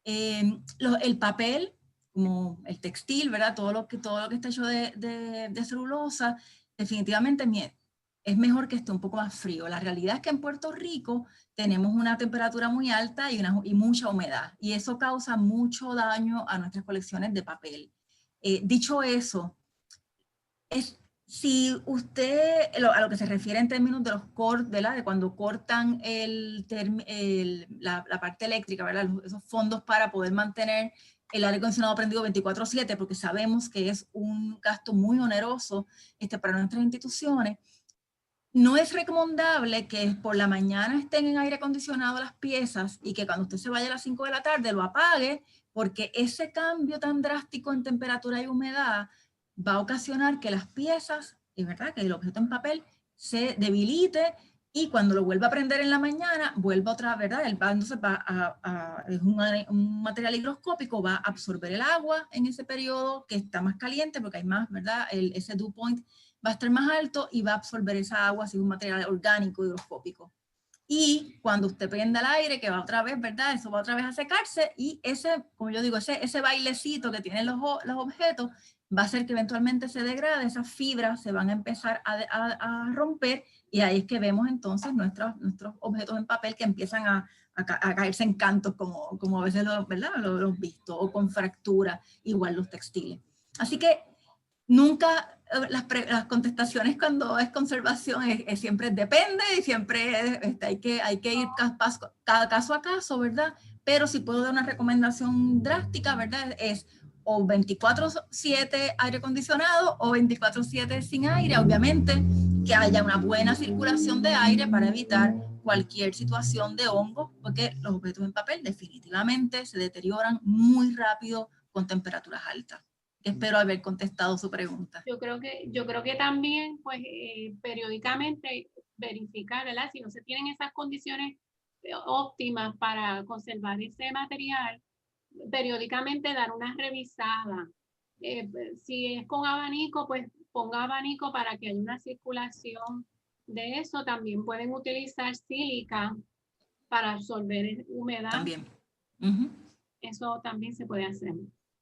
El papel, como el textil, ¿verdad? Todo lo que está hecho de celulosa, definitivamente es mejor que esté un poco más frío. La realidad es que en Puerto Rico tenemos una temperatura muy alta y mucha humedad, y eso causa mucho daño a nuestras colecciones de papel. Dicho eso, Si usted, a lo que se refiere en términos de los cortes, ¿verdad? De cuando cortan la parte eléctrica, ¿verdad? Esos fondos para poder mantener el aire acondicionado prendido 24/7, porque sabemos que es un gasto muy oneroso para nuestras instituciones. No es recomendable que por la mañana estén en aire acondicionado las piezas y que cuando usted se vaya a las 5 de la tarde lo apague, porque ese cambio tan drástico en temperatura y humedad va a ocasionar que las piezas, es verdad, que el objeto en papel se debilite y cuando lo vuelva a prender en la mañana, vuelva otra, ¿verdad? Entonces es un material higroscópico, va a absorber el agua en ese periodo que está más caliente porque hay más, ¿verdad? Ese dew point va a estar más alto y va a absorber esa agua, si es un material orgánico higroscópico. Y cuando usted prenda el aire, que va otra vez, ¿verdad? Eso va otra vez a secarse y ese, como yo digo, ese bailecito que tienen los objetos va a hacer que eventualmente se degrade, esas fibras se van a empezar a romper y ahí es que vemos entonces nuestros objetos en papel que empiezan a caerse en cantos, como a veces ¿verdad? Lo hemos visto, o con fracturas, igual los textiles. Así que nunca, las contestaciones cuando es conservación siempre depende y siempre hay que ir cada caso a caso, ¿verdad? Pero si puedo dar una recomendación drástica, ¿verdad? Es o 24/7 aire acondicionado o 24/7 sin aire, obviamente que haya una buena circulación de aire para evitar cualquier situación de hongo, porque los objetos en papel definitivamente se deterioran muy rápido con temperaturas altas. Espero haber contestado su pregunta. Yo creo que también, pues, periódicamente verificar, ¿verdad? Si no se tienen esas condiciones óptimas para conservar ese material, periódicamente dar una revisada. Si es con abanico, pues ponga abanico para que haya una circulación de eso. También pueden utilizar sílica para absorber humedad. También. Eso también se puede hacer.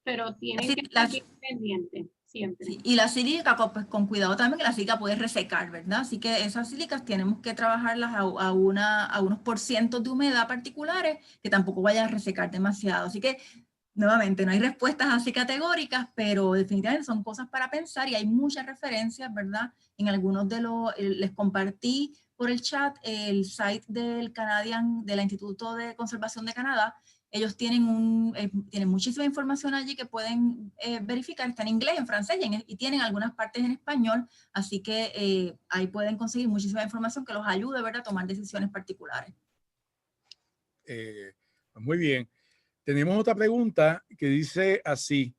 Pero tienen que estar pendientes siempre. Sí, y la sílica, pues con cuidado también, que la sílica puede resecar, ¿verdad? Así que esas sílicas tenemos que trabajarlas a unos porcientos de humedad particulares, que tampoco vaya a resecar demasiado. Así que, nuevamente, no hay respuestas así categóricas, pero definitivamente son cosas para pensar y hay muchas referencias, ¿verdad? En algunos les compartí por el chat el site del Instituto de Conservación de Canadá. Ellos tienen muchísima información allí que pueden verificar, está en inglés, en francés y tienen algunas partes en español, así que ahí pueden conseguir muchísima información que los ayude, ¿verdad?, a tomar decisiones particulares. Muy bien. Tenemos otra pregunta que dice así: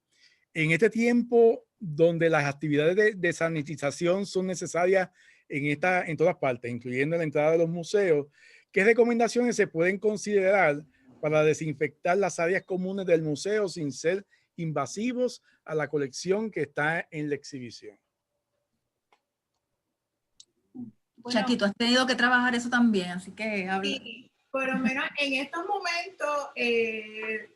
en este tiempo donde las actividades de sanitización son necesarias en todas partes, incluyendo la entrada de los museos, ¿qué recomendaciones se pueden considerar para desinfectar las áreas comunes del museo sin ser invasivos a la colección que está en la exhibición? Bueno, Chaquito, has tenido que trabajar eso también, así que habla. Sí, por lo menos en estos momentos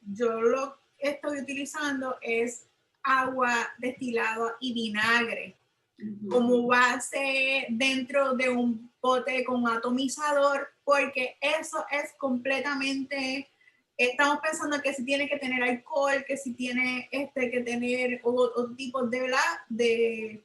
yo lo que estoy utilizando es agua destilada y vinagre como base dentro de un pote con atomizador, porque eso es completamente, estamos pensando que si tiene que tener alcohol, que si tiene que tener otro tipo de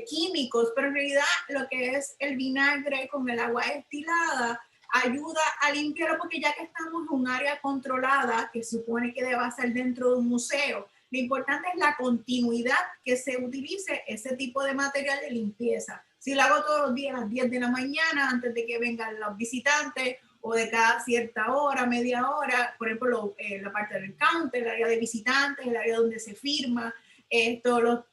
químicos, pero en realidad lo que es el vinagre con el agua destilada ayuda a limpiarlo, porque ya que estamos en un área controlada que supone que debe ser dentro de un museo, lo importante es la continuidad que se utilice ese tipo de material de limpieza. Si lo hago todos los días a las 10 de la mañana antes de que vengan los visitantes, o de cada cierta hora, media hora, por ejemplo, la parte del counter, el área de visitantes, el área donde se firma, todos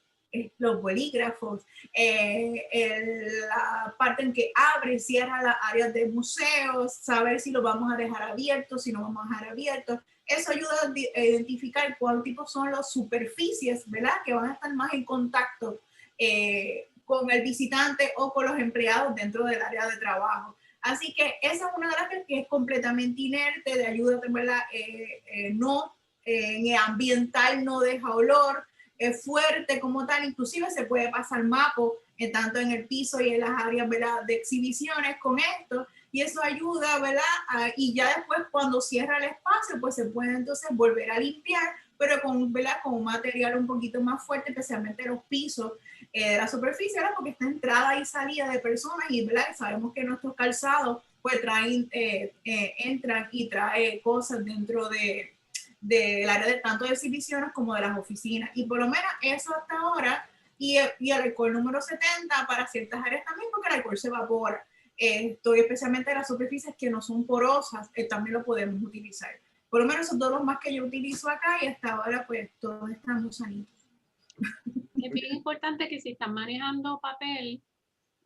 los bolígrafos, la parte en que abre y cierra las áreas de museos, saber si lo vamos a dejar abierto, si no vamos a dejar abierto. Eso ayuda a identificar cuál tipo son las superficies, ¿verdad?, que van a estar más en contacto con el visitante o con los empleados dentro del área de trabajo. Así que esa es una de las que es completamente inerte, de ayuda, ¿verdad? Ambiental, no deja olor, es fuerte como tal, inclusive se puede pasar mapo tanto en el piso y en las áreas, ¿verdad?, de exhibiciones con esto, y eso ayuda, ¿verdad? Y ya después cuando cierra el espacio, pues se puede entonces volver a limpiar, pero con, ¿verdad? Con un material un poquito más fuerte, especialmente los pisos de la superficie, ¿verdad? Porque está entrada y salida de personas y, ¿verdad? Sabemos que nuestros calzados pues traen, entran y trae cosas dentro del área de tanto de exhibiciones como de las oficinas. Y por lo menos eso hasta ahora, y el alcohol número 70 para ciertas áreas también, porque el alcohol se evapora. Especialmente las superficies que no son porosas, también lo podemos utilizar. Por lo menos son todos los más que yo utilizo acá y hasta ahora pues todos están muy sanitos. Es bien importante que si están manejando papel,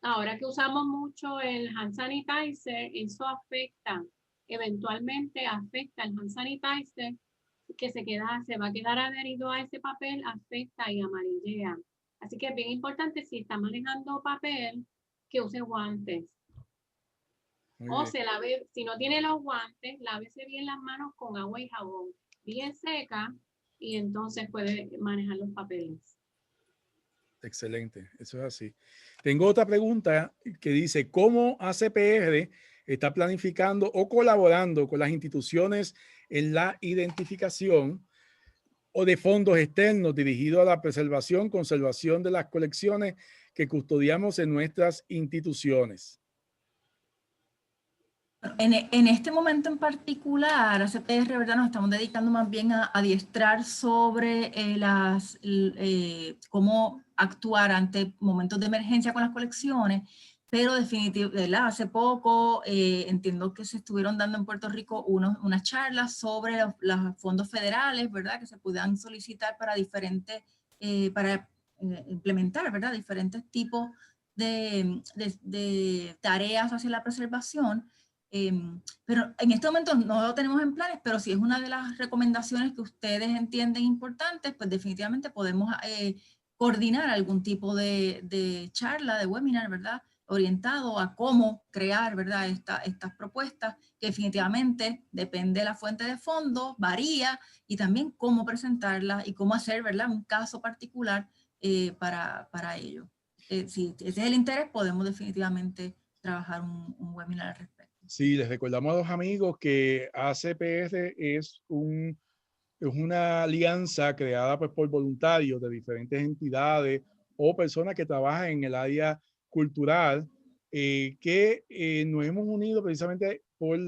ahora que usamos mucho el hand sanitizer, eso afecta, eventualmente afecta el hand sanitizer, que se va a quedar adherido a ese papel, afecta y amarillea. Así que es bien importante si está manejando papel, que use guantes. O se lave, si no tiene los guantes, lávese bien las manos con agua y jabón, bien seca, y entonces puede manejar los papeles. Excelente, eso es así. Tengo otra pregunta que dice, ¿cómo ACPR está planificando o colaborando con las instituciones en la identificación o de fondos externos dirigidos a la preservación, conservación de las colecciones que custodiamos en nuestras instituciones? En este momento en particular, ACPR, ¿verdad? Nos estamos dedicando más bien a adiestrar sobre cómo actuar ante momentos de emergencia con las colecciones, pero definitivamente, hace poco entiendo que se estuvieron dando en Puerto Rico unas charlas sobre los fondos federales, ¿verdad? Que se puedan solicitar para diferentes, implementar, ¿verdad? Diferentes tipos de tareas hacia la preservación. Pero en este momento no lo tenemos en planes, pero si es una de las recomendaciones que ustedes entienden importantes, pues definitivamente podemos coordinar algún tipo de charla, de webinar, ¿verdad? Orientado a cómo crear, ¿verdad? Estas propuestas, que definitivamente depende de la fuente de fondos, varía, y también cómo presentarlas y cómo hacer, ¿verdad? Un caso particular para ello. Si ese es el interés, podemos definitivamente trabajar un webinar al respecto. Sí, les recordamos a los amigos que ACPR es una alianza creada pues, por voluntarios de diferentes entidades o personas que trabajan en el área cultural, que nos hemos unido precisamente por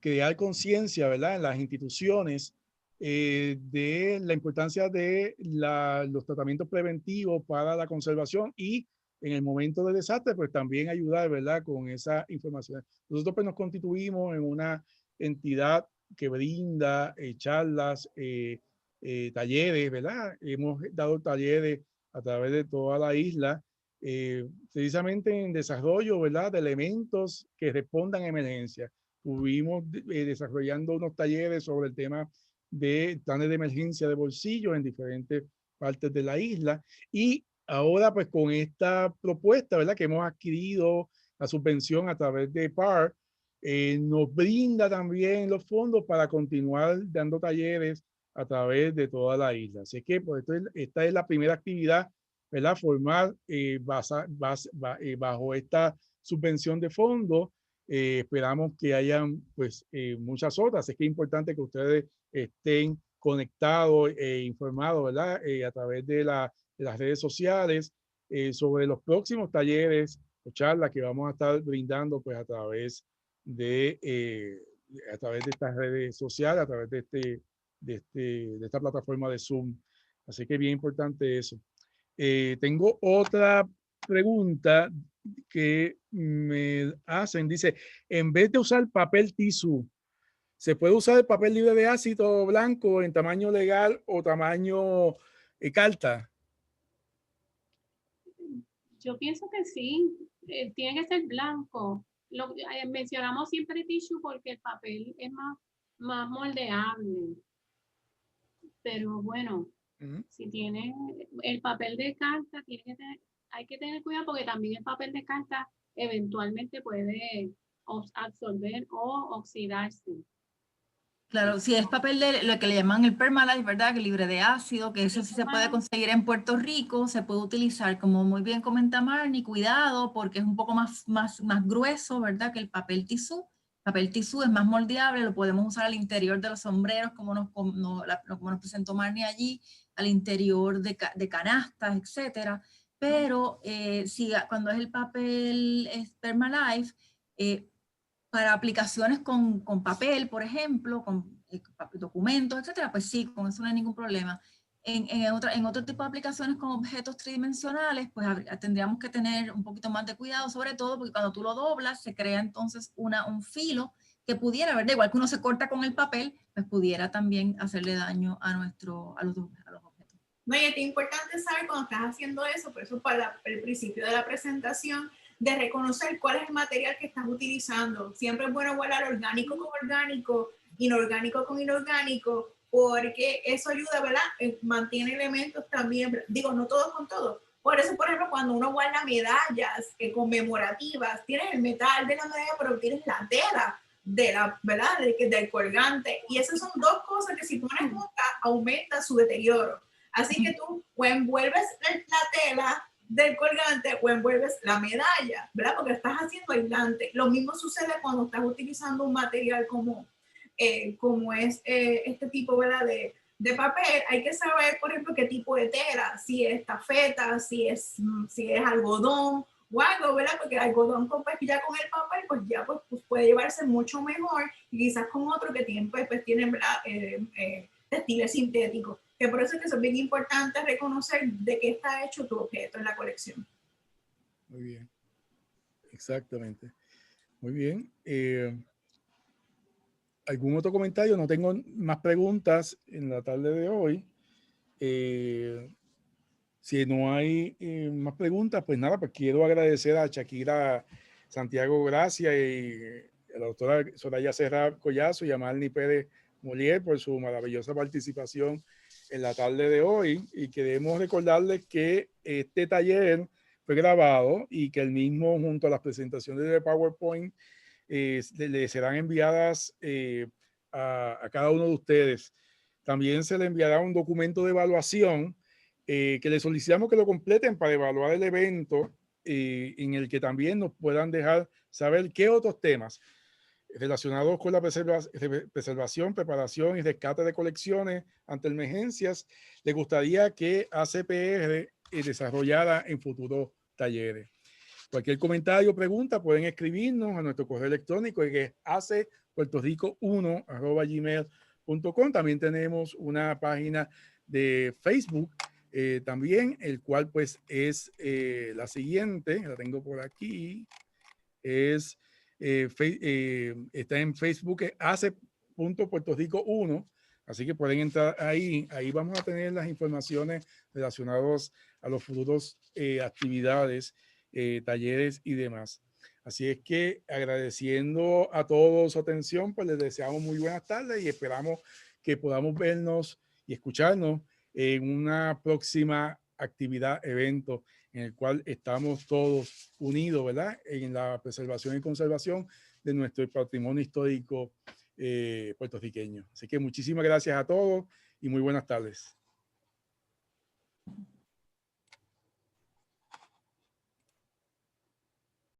crear conciencia, ¿verdad?, en las instituciones de la importancia de los tratamientos preventivos para la conservación y en el momento de desastre, pues también ayudar, ¿verdad?, con esa información. Nosotros pues nos constituimos en una entidad que brinda charlas, talleres, ¿verdad? Hemos dado talleres a través de toda la isla, precisamente en desarrollo, ¿verdad?, de elementos que respondan a emergencias. Estuvimos desarrollando unos talleres sobre el tema de planes de emergencia de bolsillo en diferentes partes de la isla y ahora pues con esta propuesta, ¿verdad?, que hemos adquirido la subvención a través de PAR, nos brinda también los fondos para continuar dando talleres a través de toda la isla. Así que pues, esta es la primera actividad, ¿verdad?, formal bajo esta subvención de fondos. Esperamos que hayan pues muchas otras. Es que es importante que ustedes estén conectados e informados, ¿verdad?, a través de las redes sociales sobre los próximos talleres o charlas que vamos a estar brindando pues a través de estas redes sociales, a través de esta plataforma de Zoom. Así que bien importante eso. Tengo otra pregunta que me hacen. Dice, en vez de usar papel tisú, ¿se puede usar el papel libre de ácido blanco en tamaño legal o tamaño carta? Yo pienso que sí, tiene que ser blanco. Mencionamos siempre tissue porque el papel es más moldeable. Pero bueno, si tiene el papel de carta, hay que tener cuidado porque también el papel de carta eventualmente puede absorber o oxidarse. Claro, si es papel de lo que le llaman el Permalite, ¿verdad? Que libre de ácido, que eso sí se puede conseguir en Puerto Rico, se puede utilizar, como muy bien comenta Marnie, cuidado, porque es un poco más grueso, ¿verdad? Que el papel tisú, Papel tisú es más moldeable, lo podemos usar al interior de los sombreros, como nos presentó Marnie allí, al interior de canastas, etcétera. Pero cuando es el papel Permalife, para aplicaciones con papel, por ejemplo, con documentos, etcétera, pues sí, con eso no hay ningún problema. En otro tipo de aplicaciones con objetos tridimensionales, pues tendríamos que tener un poquito más de cuidado, sobre todo porque cuando tú lo doblas, se crea entonces un filo que pudiera, ¿verdad? Igual que uno se corta con el papel, pues pudiera también hacerle daño a los objetos. No, y es importante saber cuando estás haciendo eso, por eso para el principio de la presentación, de reconocer cuál es el material que estás utilizando. Siempre es bueno guardar orgánico con orgánico, inorgánico con inorgánico, porque eso ayuda, ¿verdad? Mantiene elementos también, digo, no todos con todos. Por eso, por ejemplo, cuando uno guarda medallas conmemorativas, tienes el metal de la medalla, pero tienes la tela de la, ¿verdad? Del colgante. Y esas son dos cosas que si pones juntas, aumenta su deterioro. Así que tú o envuelves la tela del colgante o envuelves la medalla, ¿verdad? Porque estás haciendo aislante. Lo mismo sucede cuando estás utilizando un material como es este tipo, ¿verdad? De papel. Hay que saber, por ejemplo, qué tipo de tela, si es tafeta, si es algodón o algo, ¿verdad? Porque el algodón ya con el papel, pues ya pues puede llevarse mucho mejor, y quizás con otro que tienen, pues tienen, ¿verdad? Textiles sintéticos. Que por eso es que es bien importante reconocer de qué está hecho tu objeto en la colección. Muy bien. Exactamente. Muy bien. ¿Algún otro comentario? No tengo más preguntas en la tarde de hoy. Si no hay más preguntas, pues nada, pues quiero agradecer a Shakira Santiago Gracia y a la doctora Soraya Serra Collazo y a Marnie Pérez Molier por su maravillosa participación en la tarde de hoy, y queremos recordarles que este taller fue grabado y que el mismo, junto a las presentaciones de PowerPoint, le serán enviadas a cada uno de ustedes. También se le enviará un documento de evaluación que le solicitamos que lo completen para evaluar el evento, en el que también nos puedan dejar saber qué otros temas relacionados con la preservación, preparación y rescate de colecciones ante emergencias les gustaría que ACPR desarrollara en futuros talleres. Cualquier comentario o pregunta pueden escribirnos a nuestro correo electrónico, que es acepuertorico1@gmail.com. También tenemos una página de Facebook también, el cual pues es la siguiente, la tengo por aquí, es está en Facebook, ace.puertorico1, así que pueden entrar ahí vamos a tener las informaciones relacionadas a los futuros actividades, talleres y demás. Así es que, agradeciendo a todos su atención, pues les deseamos muy buenas tardes y esperamos que podamos vernos y escucharnos en una próxima actividad, evento, en el cual estamos todos unidos, ¿verdad? En la preservación y conservación de nuestro patrimonio histórico puertorriqueño. Así que muchísimas gracias a todos y muy buenas tardes.